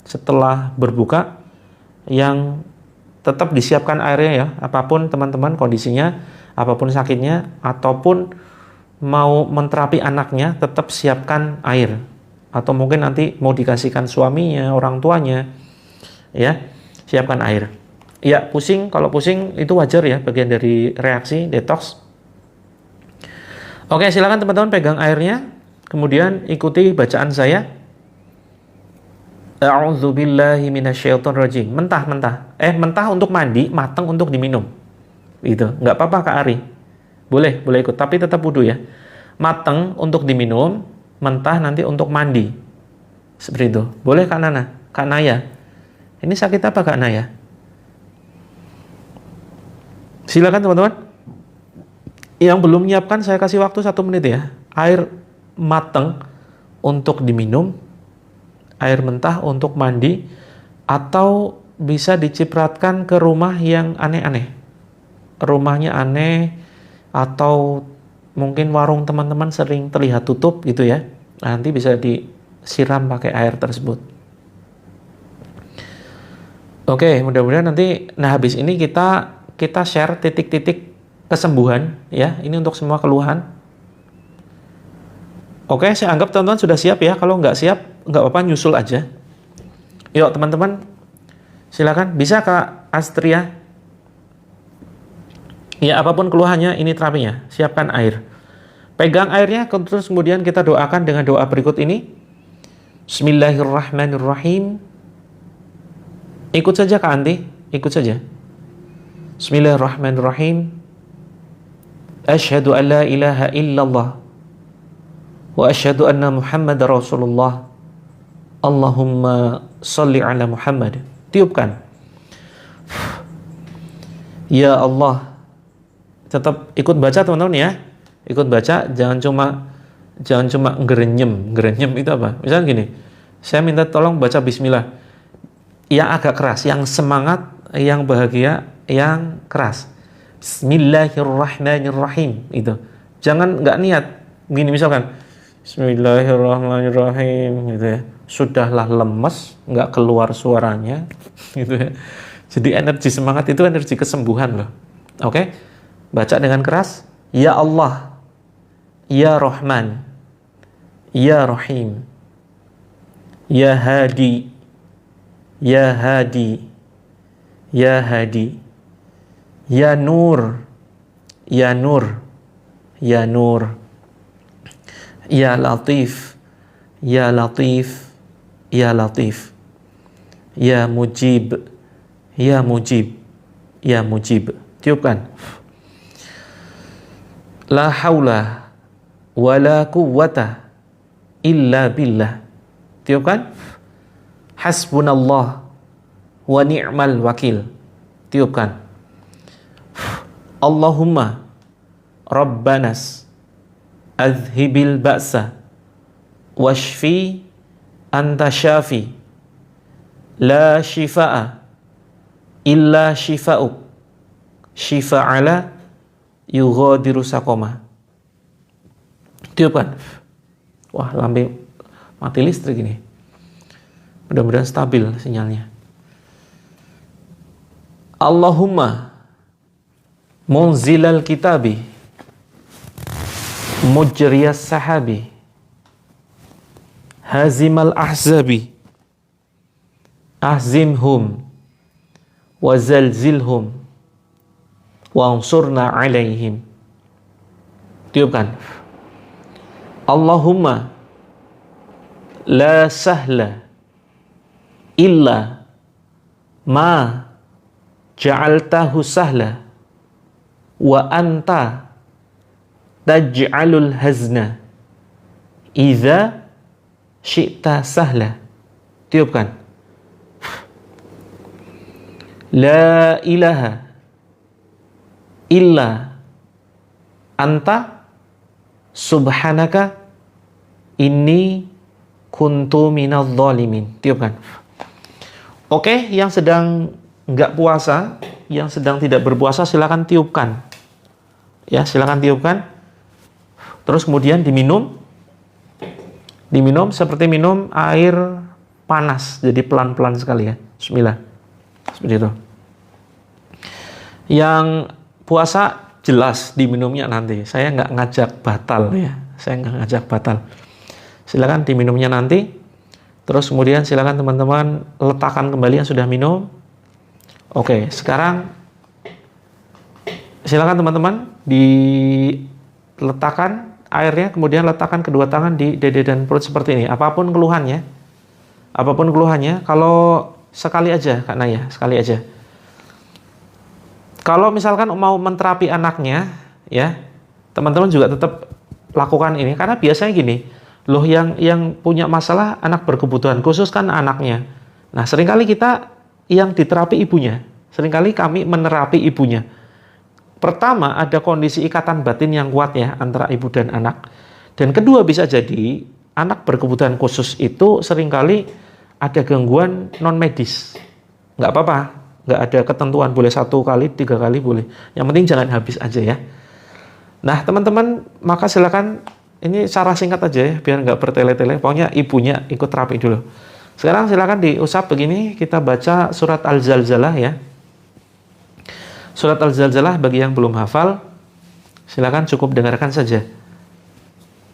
setelah berbuka. Yang tetap disiapkan airnya ya, apapun teman-teman kondisinya, apapun sakitnya, ataupun mau menterapi anaknya, tetap siapkan air. Atau mungkin nanti mau dikasihkan suaminya, orang tuanya, ya, siapkan air. Ya, pusing, kalau pusing itu wajar ya, bagian dari reaksi detox. Oke, silakan teman-teman pegang airnya, kemudian ikuti bacaan saya. A'udzubillahi minasyaitonirrajim. Mentah-mentah. Mentah untuk mandi, matang untuk diminum. Gitu. Nggak apa-apa Kak Ari. Boleh ikut. Tapi tetap wudu ya. Matang untuk diminum, mentah nanti untuk mandi. Seperti itu. Boleh Kak Nana? Kak Naya? Ini sakit apa Kak Naya? Silakan teman-teman. Yang belum menyiapkan saya kasih waktu 1 menit ya. Air matang untuk diminum, air mentah untuk mandi, atau bisa dicipratkan ke rumah yang aneh-aneh. Rumahnya aneh, atau mungkin warung teman-teman sering terlihat tutup gitu ya. Nanti bisa disiram pakai air tersebut. Oke, mudah-mudahan nanti habis ini kita share titik-titik kesembuhan ya. Ini untuk semua keluhan. Oke, saya anggap teman-teman sudah siap ya. Kalau nggak siap, nggak apa-apa, nyusul aja. Yuk teman-teman, silakan. Bisa Kak Astria? Ya, apapun keluhannya, ini terapinya. Siapkan air. Pegang airnya, terus kemudian kita doakan dengan doa berikut ini. Bismillahirrahmanirrahim. Ikut saja Kak Anti, ikut saja. Bismillahirrahmanirrahim. Asyhadu an la ilaha illallah wa asyhadu anna Muhammadar Rasulullah. Allahumma shalli ala Muhammad. Tiupkan. Ya Allah. Tetap ikut baca teman-teman ya. Ikut baca, jangan cuma gerenyem. Gerenyem itu apa? Misalnya gini. Saya minta tolong baca bismillah. Yang agak keras, yang semangat, yang bahagia, yang keras. Bismillahirrahmanirrahim. Itu. Jangan nggak niat. Gini misalkan. Bismillahirrahmanirrahim gitu ya. Sudahlah lemes, nggak keluar suaranya gitu ya. Jadi energi semangat itu energi kesembuhan loh. Oke? Baca dengan keras. Ya Allah, Ya Rahman, Ya Rahim, Ya Hadi, Ya Hadi, Ya Hadi, Ya Nur, Ya Nur, Ya Nur, Ya Latif, Ya Latif, Ya Latif, Ya Mujib, Ya Mujib, Ya Mujib. Tiupkan. La haula wa la quwwata illa billah. Tiupkan. Hasbunallah wa ni'mal wakil. Tiupkan. Allahumma Rabbanas adhibil ba'sa washfi anta syafi la shifa'a illa shifa'uk shifa'ala yughadiru saqama. Tiupkan. Wah, lambe mati listrik ini. Mudah-mudahan stabil sinyalnya. Allahumma munzilal kitabi mujriyas sahabi hazimal ahzabi ahzimhum wazalzilhum wansurna alaihim. Tiupkan. Allahumma la sahla illa ma ja'altahu sahla wa anta taj'alul hazna idza syi'ta sahla. Tiupkan. La ilaha illa anta subhanaka inni kuntu minadh dhalimin. Tiupkan. Oke, yang sedang nggak puasa, yang sedang tidak berpuasa, silakan tiupkan. Ya, silakan tiupkan. Terus kemudian diminum. Diminum seperti minum air panas. Jadi pelan-pelan sekali ya. Bismillah. Seperti itu. Yang puasa jelas diminumnya nanti. Saya nggak ngajak batal ya. Saya nggak ngajak batal. Silakan diminumnya nanti. Terus kemudian silakan teman-teman letakkan kembali yang sudah minum. Oke, sekarang silakan teman-teman diletakkan airnya, kemudian letakkan kedua tangan di dada dan perut seperti ini. Apapun keluhannya, apapun keluhannya, kalau sekali aja Kak Naya, sekali aja. Kalau misalkan mau menterapi anaknya, ya teman-teman juga tetap lakukan ini, karena biasanya gini, loh yang punya masalah anak berkebutuhan khusus kan anaknya. Nah seringkali kita yang diterapi ibunya, seringkali kami menerapi ibunya. Pertama ada kondisi ikatan batin yang kuat ya antara ibu dan anak, dan kedua bisa jadi anak berkebutuhan khusus itu seringkali ada gangguan non medis. Nggak apa-apa, nggak ada ketentuan, boleh 1 kali, 3 kali boleh. Yang penting jangan habis aja ya. Nah teman-teman, maka silakan, ini cara singkat aja ya, biar nggak bertele-tele. Pokoknya ibunya ikut terapi dulu. Sekarang silakan diusap begini, kita baca surat Al-Zalzalah ya. Surat Al-Zalzalah bagi yang belum hafal, silakan cukup dengarkan saja.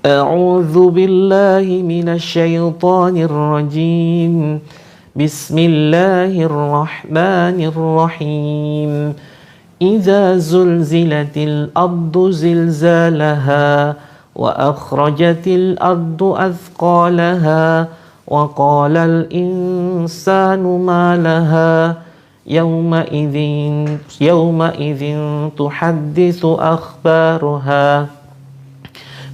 A'udzu billahi minasyaitonir rajim. Bismillahirrahmanirrahim. Idza zulzilatil ardu zilzalaha wa akhrajatil ardu athqalaha wa qalal insanu ma laha yawma idzin tuhadditsu akhbaruha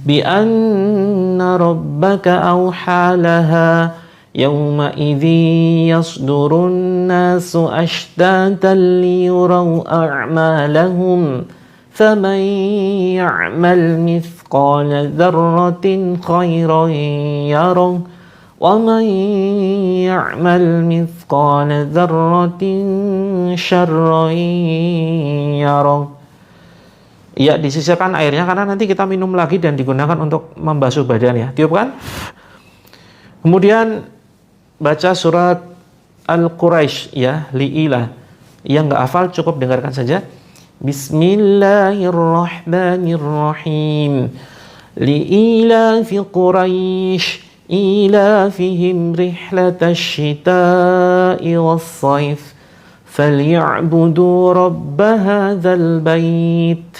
bi anna rabbaka awha laha yawma idzin yasdurun nasu ashtatan liyuraw a'malahum faman ya'mal mithqala dzarratin khairan yarah wa man ya'mal mithqala dzarratin syarran yarah. Ya, disisirkan airnya karena nanti kita minum lagi dan digunakan untuk membasuh badan ya. Tiupkan. Kemudian baca surat Al-Quraisy ya, li'ilah. Yang nggak hafal cukup dengarkan saja. Bismillahirrahmanirrahim. Li'ilafi Quraisy إيلافهم رحلة الشتاء والصيف فليعبدوا رب هذا البيت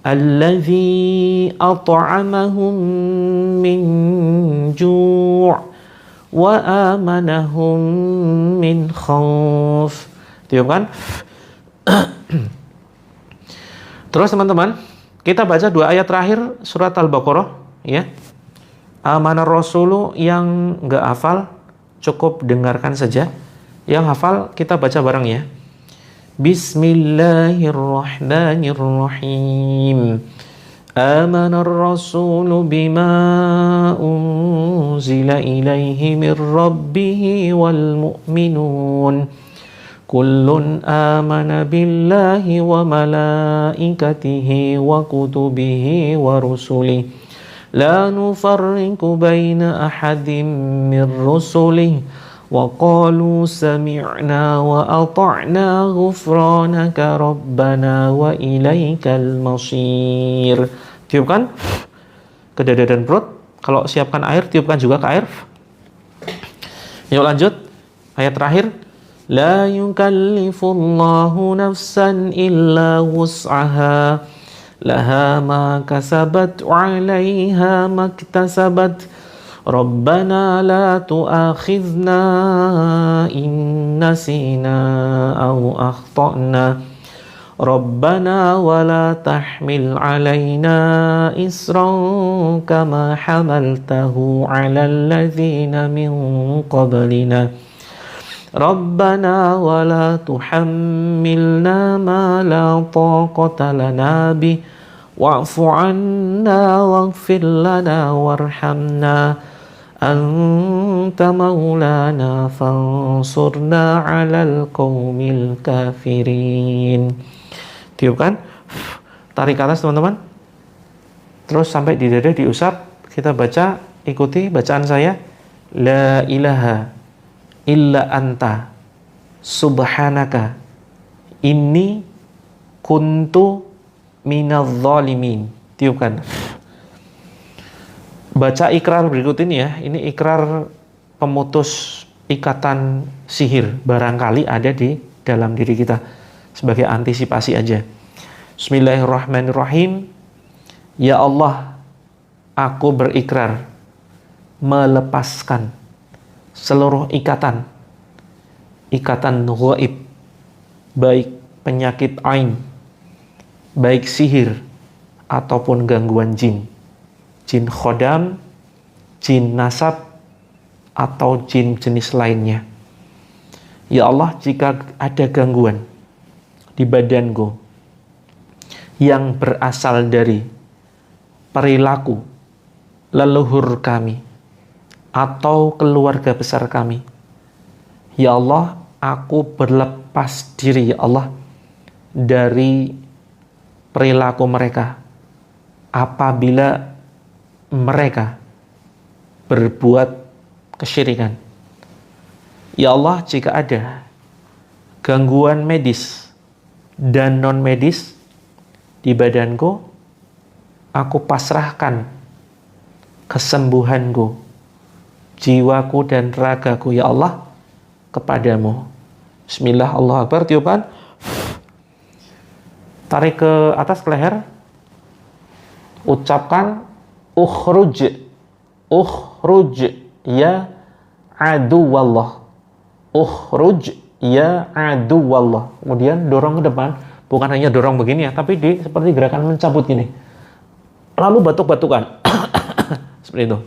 الذي أطعمهم من جوع وآمنهم من خوف. Tiupkan. Terus teman-teman, kita baca 2 ayat terakhir surat Al-Baqarah ya. Amanah Rasulu, yang nggak hafal cukup dengarkan saja. Yang hafal kita baca bareng ya. Bismillahirrahmanirrahim. Amanar Rasulu bima unzila ilaihi mir rabbihi wal mu'minun. Kullun amana billahi wa malaikatihi wa kutubihi wa rusulihi. لا نفرق بين أحد من رسله وقالوا سمعنا وأطعنا غفرانك ربنا وإليك المصير. Tiupkan ke dada dan perut. Kalau siapkan air, tiupkan juga ke air. Yuk lanjut. Ayat terakhir. لا يكلف الله نفسا إلا وسعها لها ما كسبت وعليها ما اكتسبت ربنا لا تؤاخذنا إن نسينا أو أخطأنا ربنا ولا تحمل علينا إصرا كما حملته على الذين من قبلنا ربنا ولا تحملنا ما لا طاقة لنا به واعف عنا واغفر لنا وارحمنا أنت مولانا فانصرنا على القوم الكافرين. Tiupkan, tarik ke atas teman-teman, terus sampai di dada diusap. Kita baca, ikuti bacaan saya. La ilaha illa anta subhanaka inni kuntu minadz zalimin. Tiupkan. Baca ikrar berikut ini ya. Ini ikrar pemutus ikatan sihir, barangkali ada di dalam diri kita, sebagai antisipasi aja. Bismillahirrahmanirrahim. Ya Allah, aku berikrar melepaskan seluruh ikatan ghaib, baik penyakit ain, baik sihir ataupun gangguan jin khodam, jin nasab, atau jin jenis lainnya. Ya Allah, jika ada gangguan di badanku yang berasal dari perilaku leluhur kami atau keluarga besar kami, ya Allah, aku berlepas diri, ya Allah, dari perilaku mereka apabila mereka berbuat kesyirikan. Ya Allah, jika ada gangguan medis dan non medis di badanku, aku pasrahkan kesembuhanku, jiwaku dan ragaku, ya Allah, kepadamu. Bismillah, Allahu Akbar, tiupan, tarik ke atas ke leher, ucapkan ukhruj ya aduwallah, ukhruj ya aduwallah. Kemudian dorong ke depan, bukan hanya dorong begini ya, tapi seperti gerakan mencabut gini, lalu batuk-batukan seperti itu.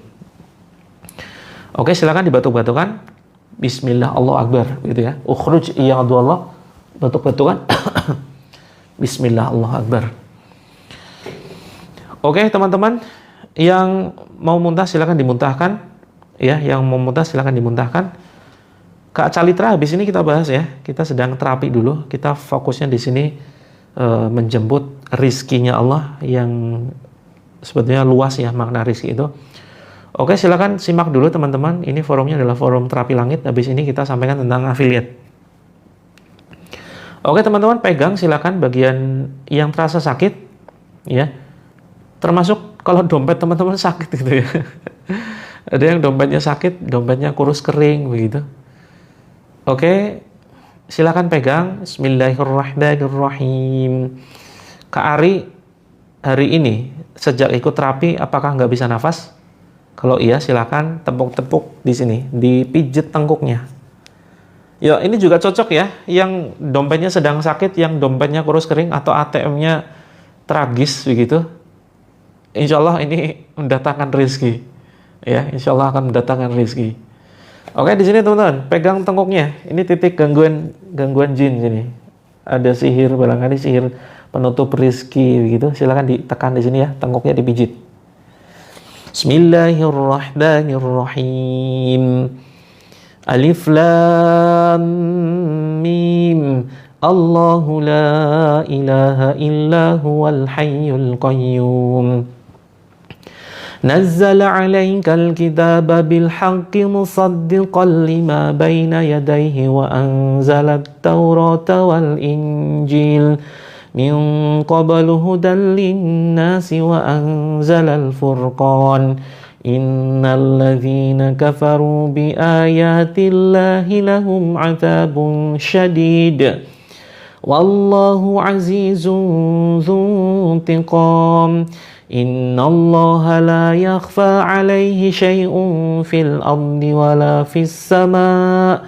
Oke, silakan dibatuk-batukan. Bismillah, Allahu Akbar, gitu ya. Ukhruj ya aduwallah, batuk-batukan. Bismillah, Allahu Akbar. Oke, teman-teman yang mau muntah silakan dimuntahkan, ya. Yang mau muntah silakan dimuntahkan. Kak Calitra, habis ini kita bahas ya. Kita sedang terapi dulu. Kita fokusnya di sini menjemput rizkinya Allah yang sebetulnya luas ya, makna rizki itu. Oke, silakan simak dulu teman-teman. Ini forumnya adalah forum terapi langit. Habis ini kita sampaikan tentang affiliate. Oke teman-teman, pegang silakan bagian yang terasa sakit, ya. Termasuk kalau dompet teman-teman sakit gitu ya. Ada yang dompetnya sakit, dompetnya kurus kering begitu. Oke, silakan pegang. Bismillahirrahmanirrahim. Kak Ari, hari ini sejak ikut terapi apakah nggak bisa nafas? Kalau iya silakan tepuk-tepuk di sini, dipijit tengkuknya. Ya, ini juga cocok ya, yang dompetnya sedang sakit, yang dompetnya kurus kering atau ATM-nya tragis begitu. Insya Allah ini mendatangkan rezeki. Ya, insya Allah akan mendatangkan rezeki. Oke, di sini teman-teman, pegang tengkuknya. Ini titik gangguan jin sini. Ada sihir, barangkali sihir penutup rezeki begitu. Silakan ditekan di sini ya, tengkuknya dipijit. Bismillahirrahmanirrahim. Alif lam mim. Allahu la ilaha illa huwal hayyul qayyum. نزل عليك الكتاب بالحق مصدقا لما بين يديه وأنزل التوراة والإنجيل من قبل هدى للناس وأنزل الفرقان إن الذين كفروا بآيات الله لهم عذاب شديد والله عزيز ذو انتقام إن الله لا يخفى عليه شيء في الأرض ولا في السماء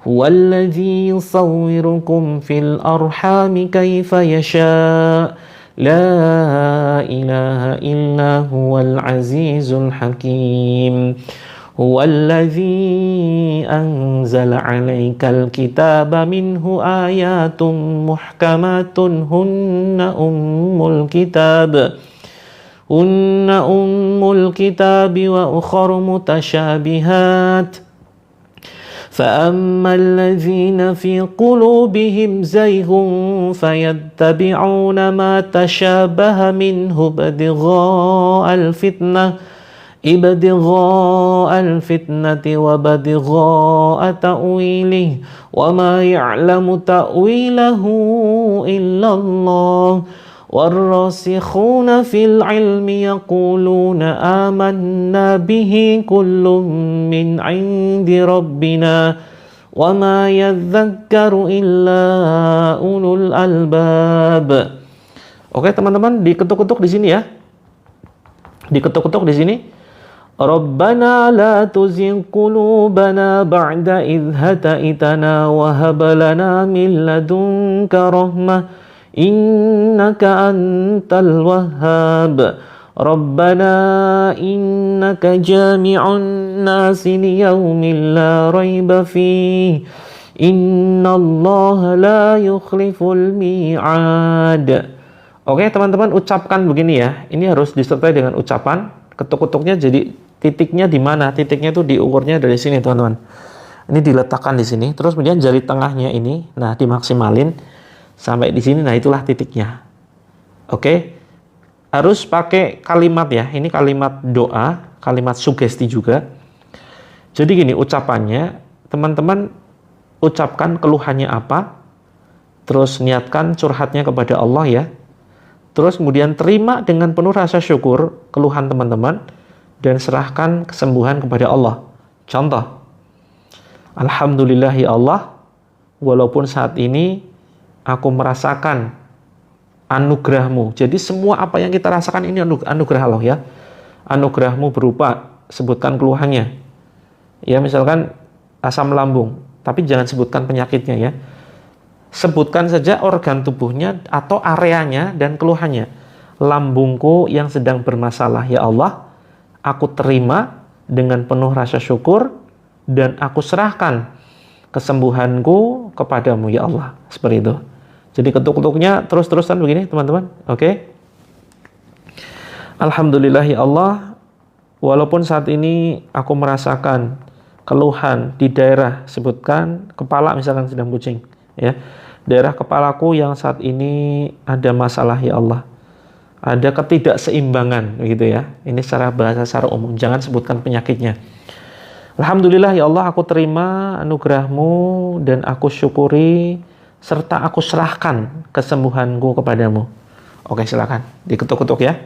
هو الذي يصوركم في الأرحام كيف يشاء لا إله إلا هو العزيز الحكيم هو الذي أنزل عليك الكتاب منه آيات محكمات هن أم الكتاب وأخر متشابهات فأما الذين في قلوبهم زيغ فيتبعون ما تشابه منه ابتغاء الفتنة وابتغاء تأويله وما يعلم تأويله إلا الله والراسخون في العلم يقولون آمنا به كل من عند ربنا وما يذكر إلا أولو الألباب. Oke teman-teman, diketuk-ketuk di sini ya. Diketuk-ketuk di sini. Rabbana la tuzigh qulubana ba'da idh hadaitana wa hab lana min ladunka rahmah innaka antal wahhab. Rabbana innaka jami'un nasi liyaumin la raiba fihi innallaha la yukhliful mi'ad. Oke teman-teman, ucapkan begini ya. Ini harus disertai dengan ucapan. Ketuk-ketuknya jadi titiknya di mana? Titiknya itu diukurnya dari sini teman-teman. Ini diletakkan di sini. Terus kemudian jari tengahnya ini, nah dimaksimalin sampai di sini. Nah itulah titiknya. Oke. Harus pakai kalimat ya. Ini kalimat doa, kalimat sugesti juga. Jadi gini ucapannya, teman-teman ucapkan keluhannya apa, terus niatkan curhatnya kepada Allah ya. Terus kemudian terima dengan penuh rasa syukur keluhan teman-teman dan serahkan kesembuhan kepada Allah. Contoh, Alhamdulillah ya Allah, walaupun saat ini aku merasakan anugerah-Mu. Jadi semua apa yang kita rasakan ini anugerah Allah ya. Anugerah-Mu berupa, sebutkan keluhannya. Ya misalkan asam lambung, tapi jangan sebutkan penyakitnya ya. Sebutkan saja organ tubuhnya atau areanya dan keluhannya. Lambungku yang sedang bermasalah ya Allah, aku terima dengan penuh rasa syukur dan aku serahkan kesembuhanku kepadamu ya Allah. Seperti itu. Jadi ketuk-ketuknya terus-terusan begini teman-teman. Oke. Alhamdulillah ya Allah, walaupun saat ini aku merasakan keluhan di daerah, sebutkan kepala misalkan sedang pusing ya. Daerah kepalaku yang saat ini ada masalah ya Allah. Ada ketidakseimbangan begitu ya. Ini secara bahasa secara umum, jangan sebutkan penyakitnya. Alhamdulillah ya Allah, aku terima anugerah-Mu dan aku syukuri serta aku serahkan kesembuhanku kepadamu. Oke, silakan diketuk-ketuk ya.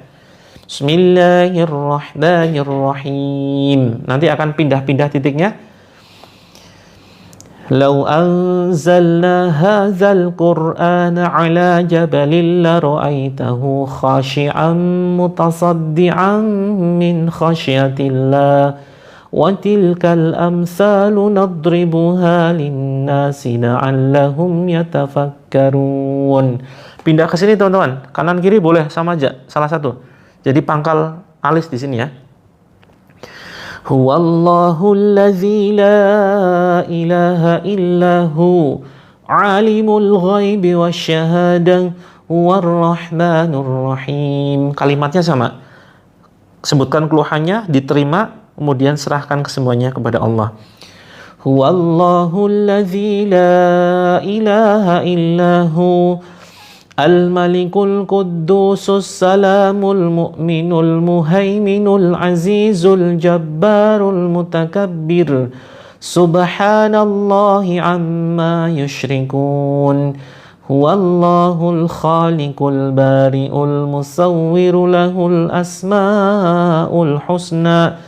Bismillahirrahmanirrahim. Nanti akan pindah-pindah titiknya. Lau anzalna hadzal qur'ana ala jabalin la ra'aitahu khashi'an mutasaddian min khasyatillah wa tilkal amsalu nadribuha linnasi la'allahum yatafakkarun. Pindah ke sini teman-teman, kanan kiri boleh sama aja, salah satu. Jadi pangkal alis di sini ya. Huwallahu allazi la ilaha illahu alimul ghaibi wasyahadah huwar rahmanur rahim. Kalimatnya sama. Sebutkan keluhannya, diterima, kemudian serahkan kesemuanya kepada Allah. Huwallahu allazi la ilaha illahu Al-Malikul Quddusus Salamul Mu'minul Muhaiminul Azizul Jabbarul Mutakabbir Subhanallahi amma yushrikun Huwallahul Khaliqul Bari'ul Musawwiru lahul asma'ul husna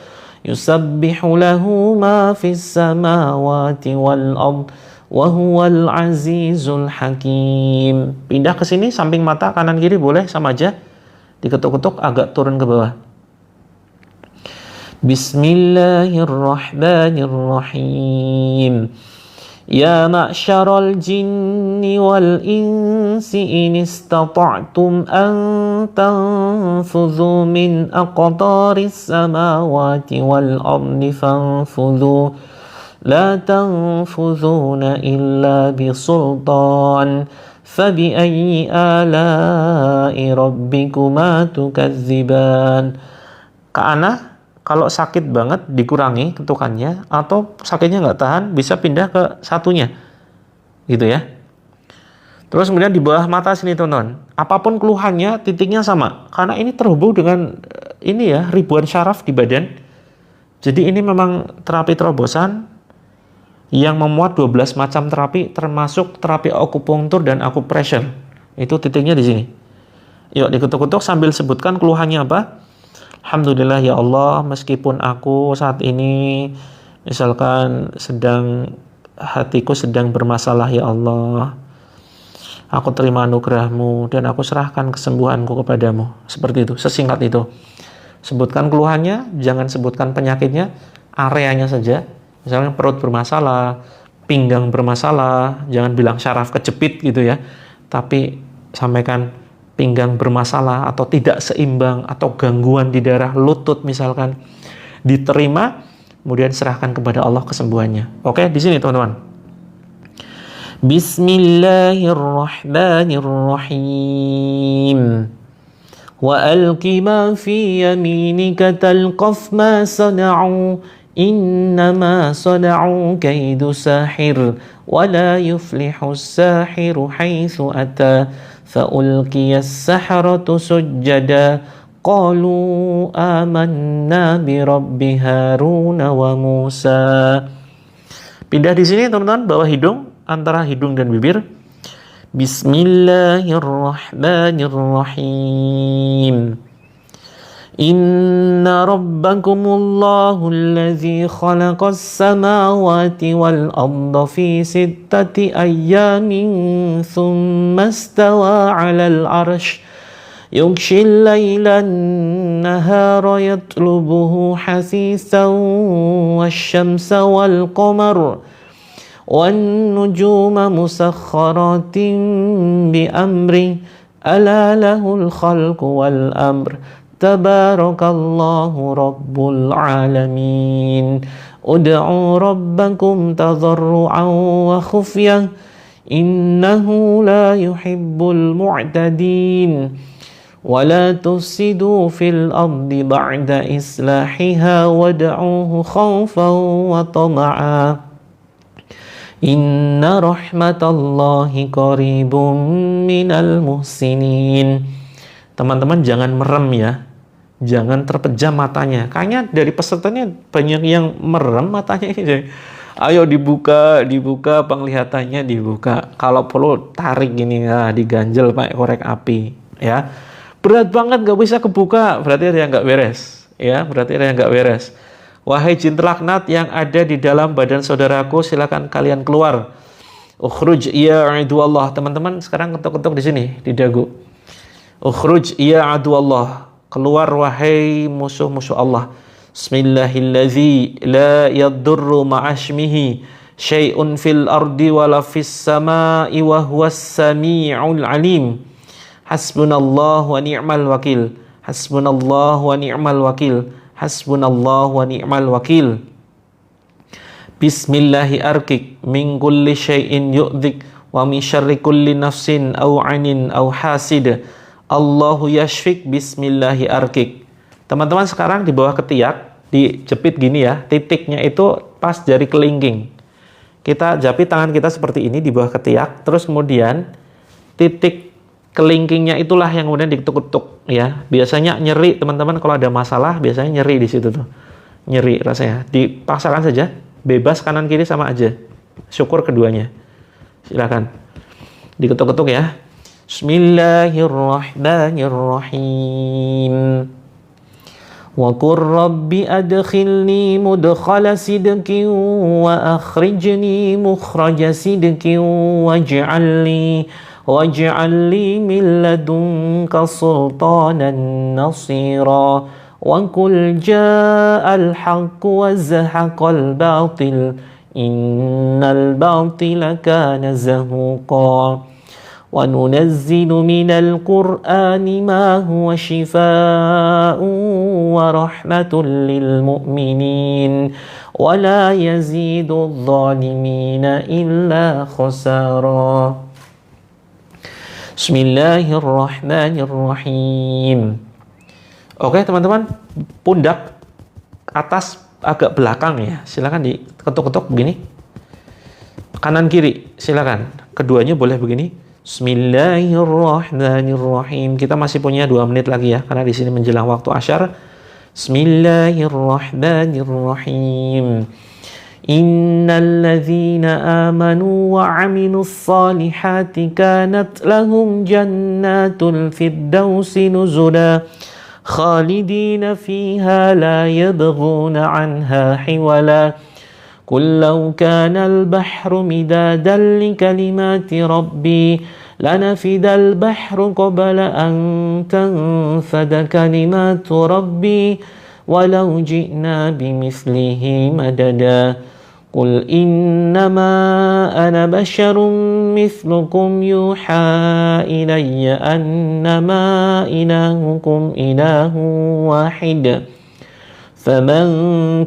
Yusabbihu lahu ma fis samawati wal ardh wa huwal azizul hakim. Pindah ke sini samping mata kanan kiri boleh sama aja. Diketuk-ketuk agak turun ke bawah. Bismillahirrahmanirrahim. Ya ma'syaral jinni wal insi in istata'tum an tanfudhu min aqtaris samawati wal ardi fanfudhu La tanfuzuna illa bisultan Fabi'ayyi ala'i rabbikuma tukadziban. Kak Ana, kalau sakit banget dikurangi ketukannya, atau sakitnya nggak tahan bisa pindah ke satunya gitu ya. Terus kemudian di bawah mata sini teman-teman, apapun keluhannya titiknya sama, karena ini terhubung dengan ini ya, ribuan syaraf di badan. Jadi ini memang terapi terobosan yang memuat 12 macam terapi, termasuk terapi akupunktur dan acupressure. Itu titiknya di sini. Yuk diketuk-ketuk sambil sebutkan keluhannya apa. Alhamdulillah ya Allah, meskipun aku saat ini misalkan hatiku sedang bermasalah ya Allah, aku terima anugerah-Mu dan aku serahkan kesembuhanku kepadamu. Seperti itu, sesingkat itu. Sebutkan keluhannya, jangan sebutkan penyakitnya, areanya saja. Misalnya perut bermasalah, pinggang bermasalah, jangan bilang syaraf kejepit gitu ya. Tapi sampaikan pinggang bermasalah atau tidak seimbang atau gangguan di daerah lutut misalkan. Diterima, kemudian serahkan kepada Allah kesembuhannya. Oke, di sini teman-teman. Bismillahirrahmanirrahim. Wa alqi ma fi yaminika talqaf ma sana'u innama sana'u kaidu sahir wa la yuflihu as-sahiru haitsu ata fa ulqiya as-saharatu sujjada qalu amanna bi rabbi Harun wa Musa. Pindah di sini teman-teman, bawah hidung, antara hidung dan bibir. Bismillahirrahmanirrahim. Inna rabbakumullahu alladzi khalaqas samawati wal arda fi sittati ayyamin thumma istawa 'alal 'arsy yughshil laylan nahara yatlubuhu hasisan wasyamsa wal qamar وَالنُّجُومَ مُسَخَّرَاتٍ بِأَمْرِهِ أَلَا لَهُ الْخَلْقُ وَالْأَمْرُ تَبَارَكَ اللَّهُ رَبُّ الْعَالَمِينَ ادْعُوا رَبَّكُمْ تَضَرُّعًا وَخُفْيَةً إِنَّهُ لَا يُحِبُّ الْمُعْتَدِينَ وَلَا تُفْسِدُوا فِي الْأَرْضِ بَعْدَ إِصْلَاحِهَا وَادْعُوهُ خَوْفًا وَطَمَعًا Inna rahmatallahi qaribum minal muhsinin. Teman-teman jangan merem ya, jangan terpejam matanya. Kayaknya dari pesertanya banyak yang merem matanya ini. Ayo dibuka penglihatannya dibuka. Kalau perlu tarik gini ya, diganjel pakai korek api ya. Berat banget nggak bisa kebuka, berarti ada yang nggak beres ya, berarti ada yang nggak beres. Wahai jin terlaknat yang ada di dalam badan saudaraku, silakan kalian keluar. Ukhruj ya aduallah. Teman-teman sekarang ketuk-ketuk di sini di dagu. Ukhruj ya aduallah. Keluar wahai musuh-musuh Allah. Bismillahilladzi la yadurru ma'asmihi syai'un fil ardi wala fis sama'i wa huwas sami'ul alim. Hasbunallahu wa ni'mal wakil. Hasbunallahu wa ni'mal wakil. Hasbunallahu wa ni'mal wakil. Bismillahi arkik min kulli syai'in yu'dhik wa min syarri kulli nafsin aw 'ainin aw hasid. Allahu yashfik bismillahi arkik. Teman-teman sekarang di bawah ketiak dijepit gini ya, titiknya itu pas jari kelingking. Kita jepit tangan kita seperti ini di bawah ketiak, terus kemudian titik kelingkingnya itulah yang kemudian diketuk-ketuk ya. Biasanya nyeri teman-teman, kalau ada masalah biasanya nyeri di situ tuh. Nyeri rasanya. Dipaksakan saja, bebas kanan kiri sama aja. Syukur keduanya. Silakan. Diketuk-ketuk ya. Bismillahirrahmanirrahim. Wa qur rabbi adkhilni mudkhala sidqin wa akhrijni mukhraja sidqin waj'al li min ladunka sultanan nasira wa qul ja'al haqqu wa zahaqal batil innal batila kana zahuqa wa nunazzilu minal qur'ani ma huwa shifaa'un wa rahmatun lil mu'minin wa la yazidu adh-dhalimina illa khasara. Bismillahirrahmanirrahim. Oke teman-teman, pundak atas agak belakang ya, silakan diketuk-ketuk begini. Kanan kiri silakan, keduanya boleh begini. Bismillahirrahmanirrahim. Kita masih punya 2 menit lagi ya, karena di sini menjelang waktu asyar. Bismillahirrahmanirrahim. Innal ladzina amanu wa 'amilus solihati kanat lahum jannatul firdausi nuzula khalidina fiha la yabghuna 'anha hiwala qul law kana al-bahru midadan li kalimati rabbi لنفد البحر قبل أن تنفد كلمات ربي ولو جئنا بمثله مددا قل إنما أنا بشر مثلكم يوحى إلي أنما إلهكم إله واحد فمن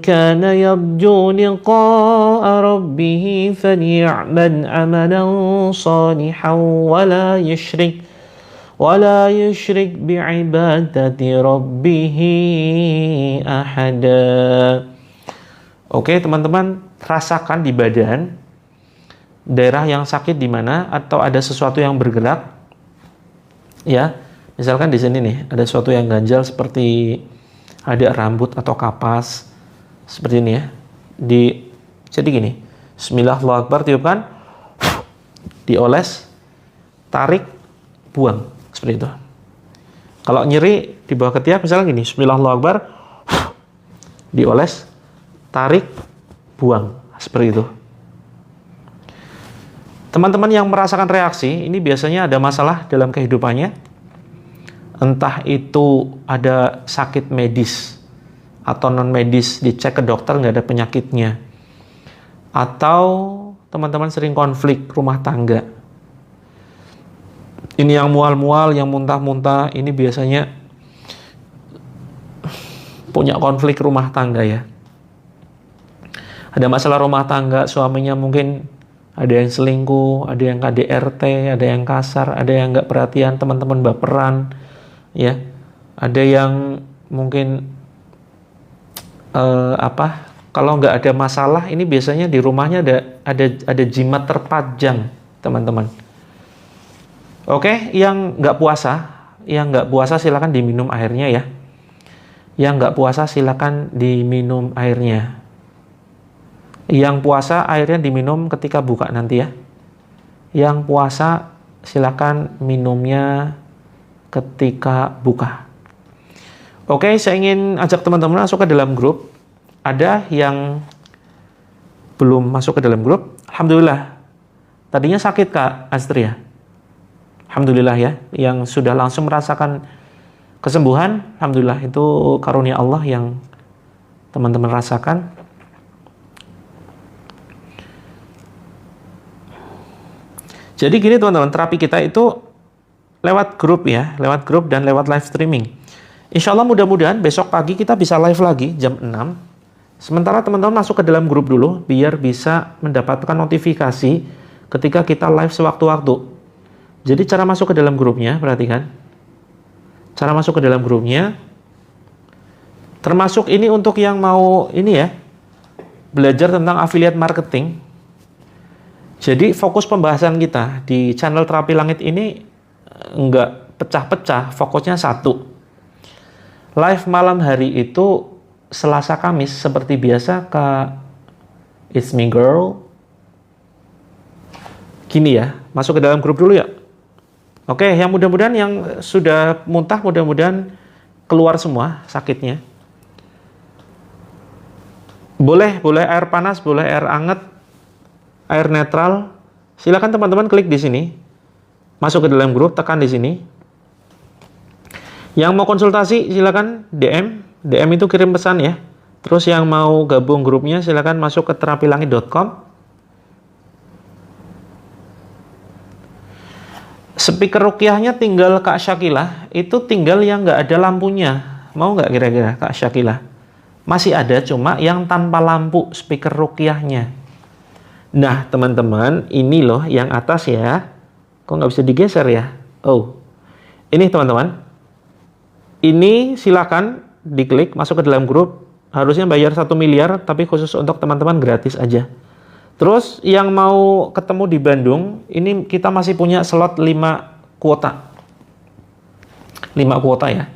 كان يرجو لقاء ربه فليعمل عملا صالحا ولا يشرك بعبادة ربه أحدا. Oke teman-teman, rasakan di badan daerah yang sakit di mana atau ada sesuatu yang bergerak. Ya, misalkan di sini nih ada sesuatu yang ganjal seperti ada rambut atau kapas seperti ini ya. Jadi gini, Bismillahirrahmanirrahim, tiupkan, dioles, tarik, buang seperti itu. Kalau nyeri di bawah ketiak misalnya gini, Bismillahirrahmanirrahim, dioles, tarik, buang seperti itu. Teman-teman yang merasakan reaksi ini biasanya ada masalah dalam kehidupannya, entah itu ada sakit medis atau non medis, dicek ke dokter nggak ada penyakitnya, atau teman-teman sering konflik rumah tangga. Ini yang mual-mual, yang muntah-muntah, ini biasanya punya konflik rumah tangga ya. Ada masalah rumah tangga, suaminya mungkin ada yang selingkuh, ada yang KDRT, ada yang kasar, ada yang nggak perhatian, teman-teman baperan, ya. Ada yang mungkin kalau nggak ada masalah, ini biasanya di rumahnya ada jimat terpajang, teman-teman. Oke, yang nggak puasa silakan diminum airnya ya. Yang nggak puasa silakan diminum airnya. Yang puasa airnya diminum ketika buka nanti ya. Yang puasa silakan minumnya ketika buka. Oke, saya ingin ajak teman-teman masuk ke dalam grup. Ada yang belum masuk ke dalam grup. Alhamdulillah. Tadinya sakit Kak Astria. Alhamdulillah ya. Yang sudah langsung merasakan kesembuhan. Alhamdulillah, itu karunia Allah yang teman-teman rasakan. Jadi gini teman-teman, terapi kita itu lewat grup ya, lewat grup dan lewat live streaming. Insya Allah mudah-mudahan besok pagi kita bisa live lagi jam 6. Sementara teman-teman masuk ke dalam grup dulu, biar bisa mendapatkan notifikasi ketika kita live sewaktu-waktu. Jadi cara masuk ke dalam grupnya, perhatikan. Cara masuk ke dalam grupnya, termasuk ini untuk yang mau ini ya, belajar tentang affiliate marketing. Jadi fokus pembahasan kita di channel Terapi Langit ini enggak pecah-pecah, fokusnya satu. Live malam hari itu Selasa Kamis seperti biasa Kak It's Me Girl. Gini ya, masuk ke dalam grup dulu ya. Oke, yang mudah-mudahan yang sudah muntah mudah-mudahan keluar semua sakitnya. Boleh air panas, boleh air hangat, air netral, silakan teman-teman klik di sini, masuk ke dalam grup, tekan di sini. Yang mau konsultasi silakan DM itu kirim pesan ya. Terus yang mau gabung grupnya silakan masuk ke terapilangit.com. Speaker ruqyahnya tinggal Kak Syakilah, itu tinggal yang nggak ada lampunya. Mau nggak kira-kira Kak Syakilah? Masih ada, cuma yang tanpa lampu speaker ruqyahnya. Nah teman-teman, ini loh yang atas ya. Kok nggak bisa digeser ya? Oh, ini teman-teman. Ini silakan diklik masuk ke dalam grup. Harusnya bayar 1 miliar, tapi khusus untuk teman-teman gratis aja. Terus yang mau ketemu di Bandung, ini kita masih punya slot 5 kuota. 5 kuota ya.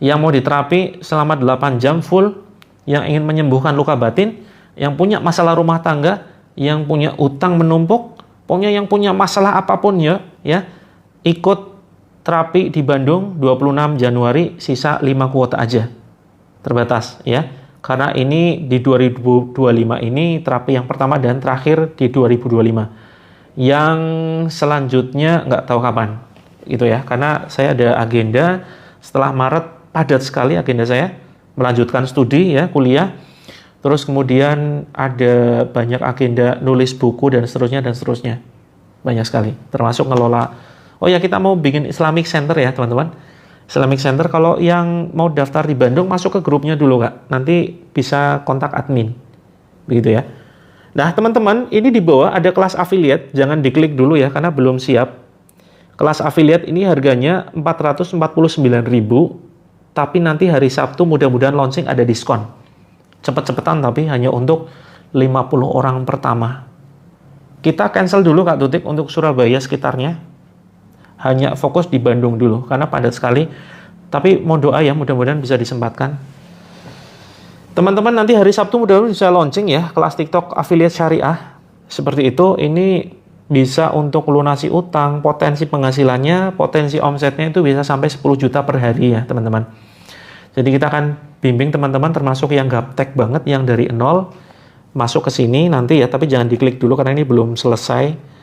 Yang mau diterapi selama 8 jam full, yang ingin menyembuhkan luka batin, yang punya masalah rumah tangga, yang punya utang menumpuk, pokoknya yang punya masalah apapun ya, ikut terapi di Bandung 26 Januari, sisa 5 kuota aja. Terbatas ya. Karena ini di 2025 ini terapi yang pertama dan terakhir di 2025. Yang selanjutnya nggak tahu kapan, gitu ya. Karena saya ada agenda setelah Maret, padat sekali agenda saya, melanjutkan studi ya, kuliah. Terus kemudian ada banyak agenda nulis buku dan seterusnya dan seterusnya. Banyak sekali, termasuk ngelola. Oh ya, kita mau bikin Islamic Center ya teman-teman. Islamic Center, kalau yang mau daftar di Bandung masuk ke grupnya dulu Kak. Nanti bisa kontak admin. Begitu ya. Nah teman-teman, ini di bawah ada kelas affiliate, jangan diklik dulu ya karena belum siap. Kelas affiliate ini harganya 449.000, tapi nanti hari Sabtu mudah-mudahan launching ada diskon. Cepet-cepetan tapi hanya untuk 50 orang pertama. Kita cancel dulu Kak Tutik untuk Surabaya sekitarnya. Hanya fokus di Bandung dulu karena padat sekali. Tapi mau doa ya, mudah-mudahan bisa disempatkan. Teman-teman nanti hari Sabtu mudah-mudahan bisa launching ya kelas TikTok affiliate syariah. Seperti itu, ini bisa untuk lunasi utang, potensi penghasilannya, potensi omsetnya itu bisa sampai 10 juta per hari ya teman-teman. Jadi kita akan bimbing teman-teman termasuk yang gaptek banget, yang dari nol masuk ke sini nanti ya, tapi jangan diklik dulu karena ini belum selesai.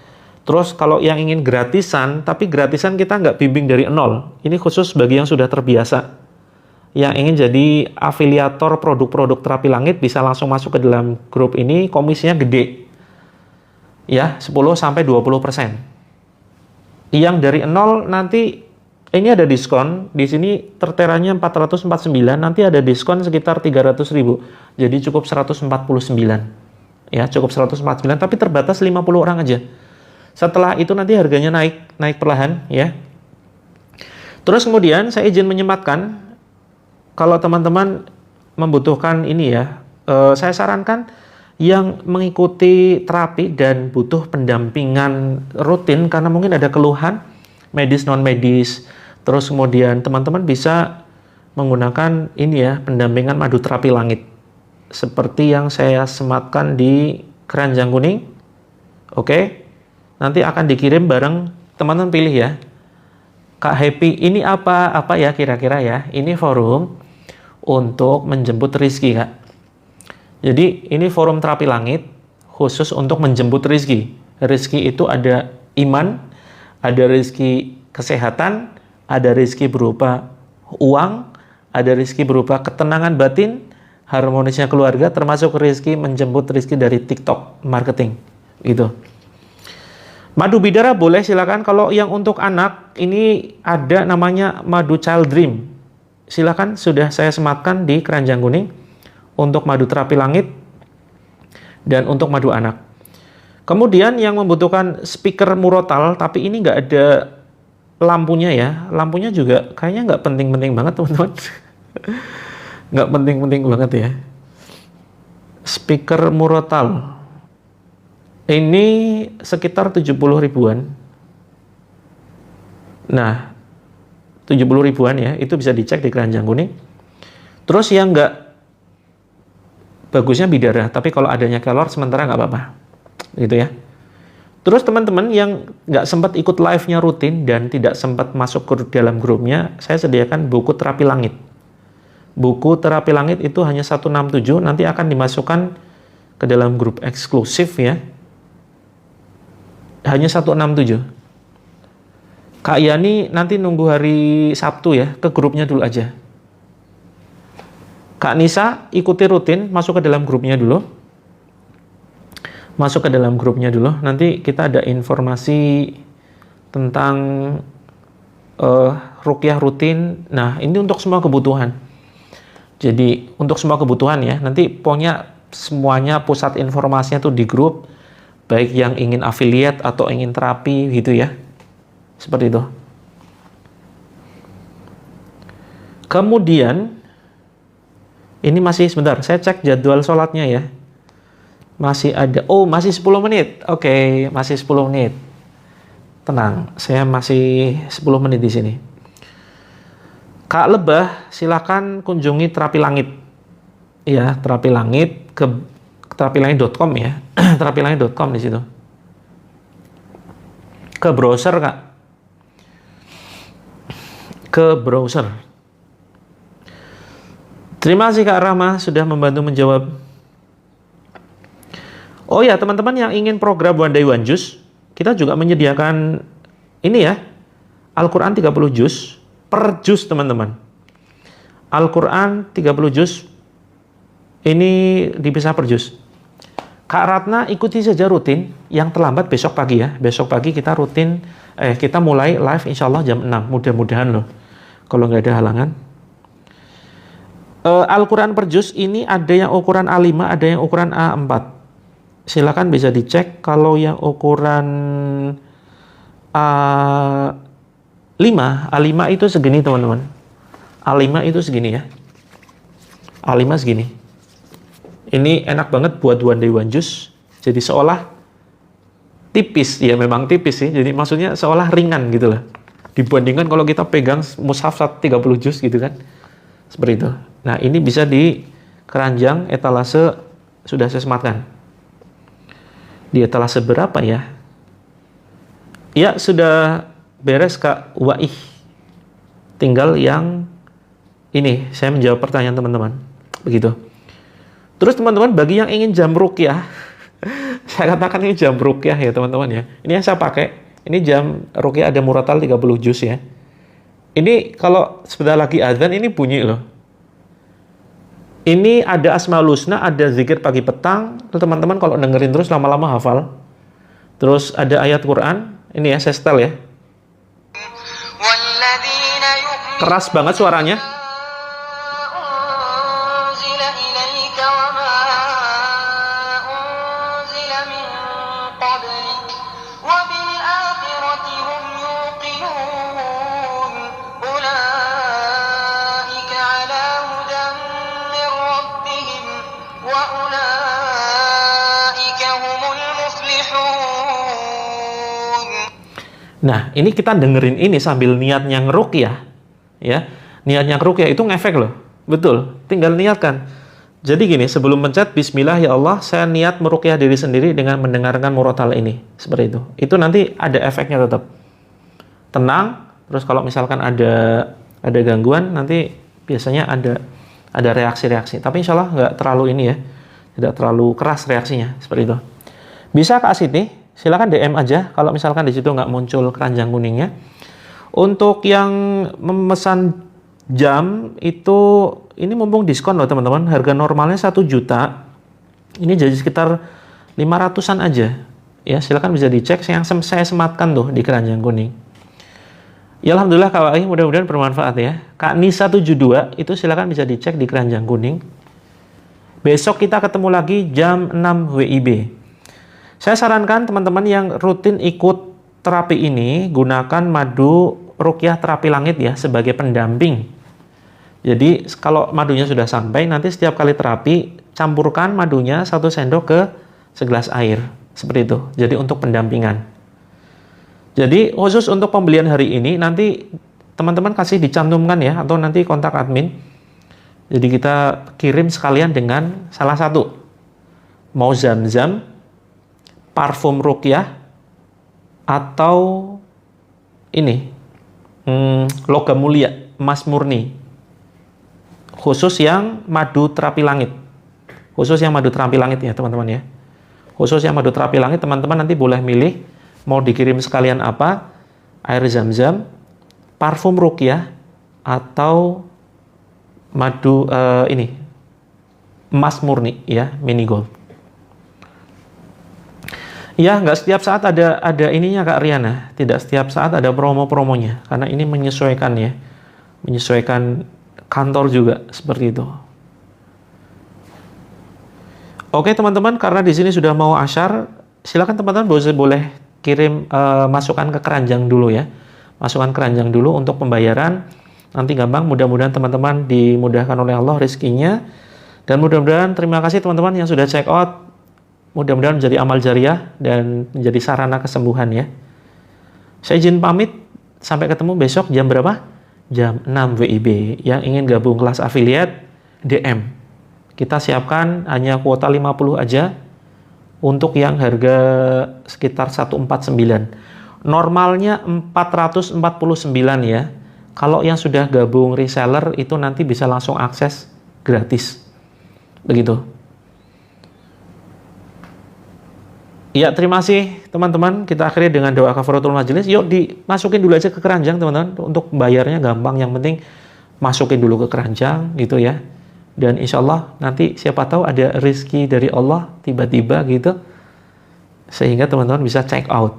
Terus kalau yang ingin gratisan, tapi gratisan kita nggak bimbing dari nol. Ini khusus bagi yang sudah terbiasa. Yang ingin jadi afiliator produk-produk terapi langit bisa langsung masuk ke dalam grup ini, komisinya gede. Ya, 10-20%. Yang dari nol nanti ini ada diskon, di sini terteranya 449, nanti ada diskon sekitar 300.000. Jadi cukup 149. Ya, cukup 149 tapi terbatas 50 orang aja. Setelah itu nanti harganya naik perlahan ya. Terus kemudian saya izin menyematkan, kalau teman-teman membutuhkan ini ya, saya sarankan yang mengikuti terapi dan butuh pendampingan rutin karena mungkin ada keluhan medis non medis. Terus kemudian teman-teman bisa menggunakan ini ya, pendampingan madu terapi langit. Seperti yang saya sematkan di keranjang kuning. Oke. Nanti akan dikirim bareng, teman-teman pilih ya. Kak Happy, ini apa ya kira-kira ya? Ini forum untuk menjemput rizki Kak. Jadi ini forum terapi langit khusus untuk menjemput rizki. Rizki itu ada iman, ada rizki kesehatan, ada rizki berupa uang, ada rizki berupa ketenangan batin, harmonisnya keluarga, termasuk rizki menjemput rizki dari TikTok marketing. Gitu. Madu bidara boleh silakan. Kalau yang untuk anak ini ada namanya madu child dream. Silakan, sudah saya sematkan di keranjang kuning untuk madu terapi langit dan untuk madu anak. Kemudian yang membutuhkan speaker murotal, tapi ini nggak ada lampunya ya. Lampunya juga kayaknya nggak penting-penting banget teman-teman. Nggak penting-penting banget ya. Speaker murotal. Ini sekitar 70 ribuan. Nah, 70 ribuan ya, itu bisa dicek di keranjang kuning. Terus yang nggak bagusnya bidara, tapi kalau adanya kelor sementara nggak apa-apa. Gitu ya. Terus teman-teman yang nggak sempat ikut live-nya rutin dan tidak sempat masuk ke dalam grupnya, saya sediakan buku terapi langit. Buku terapi langit itu hanya 167, nanti akan dimasukkan ke dalam grup eksklusif ya. Hanya 167. Kak Yani nanti nunggu hari Sabtu ya, ke grupnya dulu aja. Kak Nisa ikuti rutin, masuk ke dalam grupnya dulu. Masuk ke dalam grupnya dulu. Nanti kita ada informasi tentang ruqyah rutin. Nah, ini untuk semua kebutuhan. Jadi untuk semua kebutuhan ya. Nanti pokoknya semuanya pusat informasinya tuh di grup. Baik yang ingin affiliate atau ingin terapi gitu ya. Seperti itu. Kemudian ini masih sebentar, saya cek jadwal sholatnya ya. Masih ada, masih 10 menit. Oke, masih 10 menit. Tenang, saya masih 10 menit di sini. Kak Lebah, silakan kunjungi Terapi Langit. Ya, Terapi Langit ke terapilangit.com ya. terapilangit.com di situ. Ke browser, Kak. Ke browser. Terima kasih Kak Rama sudah membantu menjawab. Oh ya, teman-teman yang ingin program One Day One Juice, kita juga menyediakan ini ya, Al-Quran 30 juz per juz teman-teman. Al-Quran 30 juz ini dipisah per juz. Kak Ratna ikuti saja rutin, yang terlambat besok pagi ya. Besok pagi kita rutin, kita mulai live insya Allah jam 6, mudah-mudahan loh. Kalau nggak ada halangan. Al-Quran per juz ini ada yang ukuran A5, ada yang ukuran A4. Silakan bisa dicek. Kalau yang ukuran A5 itu segini teman-teman. A5 itu segini ya. A5 segini. Ini enak banget buat one day one juz. Jadi seolah tipis, ya memang tipis sih. Jadi maksudnya seolah ringan gitu lah. Dibandingkan kalau kita pegang mushaf 30 juz gitu kan. Seperti itu. Nah ini bisa di keranjang etalase sudah saya sematkan. Di etalase berapa ya? Ya sudah beres Kak Waih. Tinggal yang ini, saya menjawab pertanyaan teman-teman. Begitu. Terus teman-teman, bagi yang ingin jam ruqyah, saya katakan ini jam ruqyah ya teman-teman ya. Ini yang saya pakai, ini jam ruqyah ada muratal 30 juz ya. Ini kalau sebentar lagi azan ini bunyi loh. Ini ada Asmaul Husna, ada zikir pagi petang. Teman-teman kalau dengerin terus lama-lama hafal. Terus ada ayat Quran, ini ya saya setel ya. Keras banget suaranya. Nah, ini kita dengerin ini sambil niatnya ngeruqyah, ya. Niatnya ngeruqyah itu ngefek loh. Betul, tinggal niatkan. Jadi gini, sebelum mencet bismillah ya Allah, saya niat meruqyah diri sendiri dengan mendengarkan murotal ini. Seperti itu. Itu nanti ada efeknya tetap. Tenang, terus kalau misalkan ada gangguan, nanti biasanya ada reaksi-reaksi. Tapi insya Allah nggak terlalu ini ya. Tidak terlalu keras reaksinya, seperti itu. Bisa Kak Siti? Silakan DM aja kalau misalkan di situ nggak muncul keranjang kuningnya. Untuk yang memesan jam itu ini mumpung diskon loh teman-teman. Harga normalnya 1 juta. Ini jadi sekitar 500-an aja. Ya, silakan bisa dicek yang saya sematkan tuh di keranjang kuning. Ya alhamdulillah Kak Wai, mudah-mudahan bermanfaat ya. Kak Nisa 72 itu silakan bisa dicek di keranjang kuning. Besok kita ketemu lagi jam 6 WIB. Saya sarankan teman-teman yang rutin ikut terapi ini, gunakan madu ruqyah terapi langit ya sebagai pendamping. Jadi kalau madunya sudah sampai, nanti setiap kali terapi, campurkan madunya 1 sendok ke segelas air. Seperti itu. Jadi untuk pendampingan. Jadi khusus untuk pembelian hari ini, nanti teman-teman kasih dicantumkan ya, atau nanti kontak admin. Jadi kita kirim sekalian dengan salah satu. Mau zam-zam, parfum ruqyah, atau ini logam mulia emas murni, khusus yang madu terapi langit, khusus yang madu terapi langit ya teman-teman ya, khusus yang madu terapi langit. Teman-teman nanti boleh milih mau dikirim sekalian apa, air zam-zam, parfum ruqyah, atau madu ini emas murni ya, mini gold. Ya, nggak setiap saat ada ininya Kak Riana. Tidak setiap saat ada promo-promonya. Karena ini menyesuaikan ya. Menyesuaikan kantor juga. Seperti itu. Oke teman-teman, karena di sini sudah mau asyar, silakan teman-teman boleh kirim masukan ke keranjang dulu ya. Masukkan keranjang dulu untuk pembayaran. Nanti gampang, mudah-mudahan teman-teman dimudahkan oleh Allah rezekinya. Dan mudah-mudahan terima kasih teman-teman yang sudah check out. Mudah-mudahan menjadi amal jariah dan menjadi sarana kesembuhan ya. Saya izin pamit, sampai ketemu besok jam berapa? Jam 6 WIB. Yang ingin gabung kelas afiliat, DM. Kita siapkan hanya kuota 50 aja untuk yang harga sekitar 149. Normalnya 449 ya. Kalau yang sudah gabung reseller itu nanti bisa langsung akses gratis. Begitu. Ya, terima kasih teman-teman. Kita akhiri dengan doa kafaratul majelis. Yuk dimasukin dulu aja ke keranjang teman-teman. Untuk bayarnya gampang. Yang penting masukin dulu ke keranjang gitu ya. Dan insya Allah nanti siapa tahu ada rezeki dari Allah tiba-tiba gitu. Sehingga teman-teman bisa check out.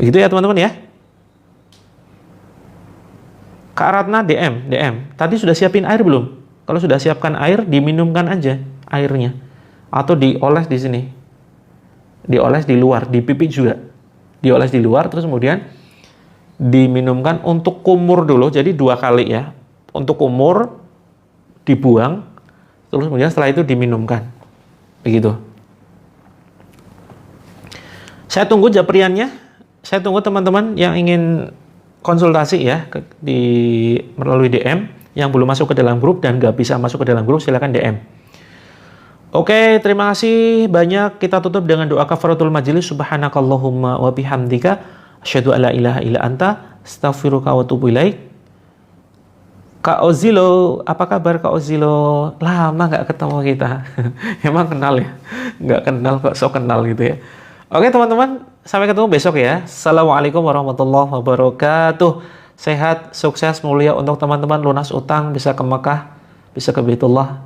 Begitu ya teman-teman ya. Kak Ratna DM. Tadi sudah siapin air belum? Kalau sudah siapkan air, diminumkan aja airnya. Atau dioles di sini. Dioles di luar, di pipi juga. Dioles di luar, terus kemudian diminumkan untuk kumur dulu. Jadi 2 kali ya. Untuk kumur, dibuang. Terus kemudian setelah itu diminumkan. Begitu. Saya tunggu japriannya. Saya tunggu teman-teman yang ingin konsultasi ya melalui DM. Yang belum masuk ke dalam grup dan nggak bisa masuk ke dalam grup, silakan DM. Oke, terima kasih banyak. Kita tutup dengan doa kafaratul majelis. Subhanakallahumma wa bihamdika asyhadu alla ilaha illa anta astaghfiruka wa atubu ilaik. Kak Ozilo, apa kabar Kak Ozilo? Lama nggak ketemu kita. Emang kenal ya? Nggak kenal kok, so kenal gitu ya. Oke teman-teman, sampai ketemu besok ya. Assalamualaikum warahmatullahi wabarakatuh. Sehat, sukses, mulia untuk teman-teman, lunas utang, bisa ke Mekah, bisa ke Baitullah.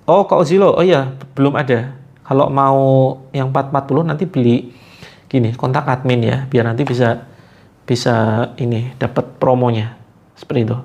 Oh, Kak Ozilo, oh iya, belum ada. Kalau mau yang 440 nanti beli gini, kontak admin ya, biar nanti bisa ini dapat promonya. Seperti itu.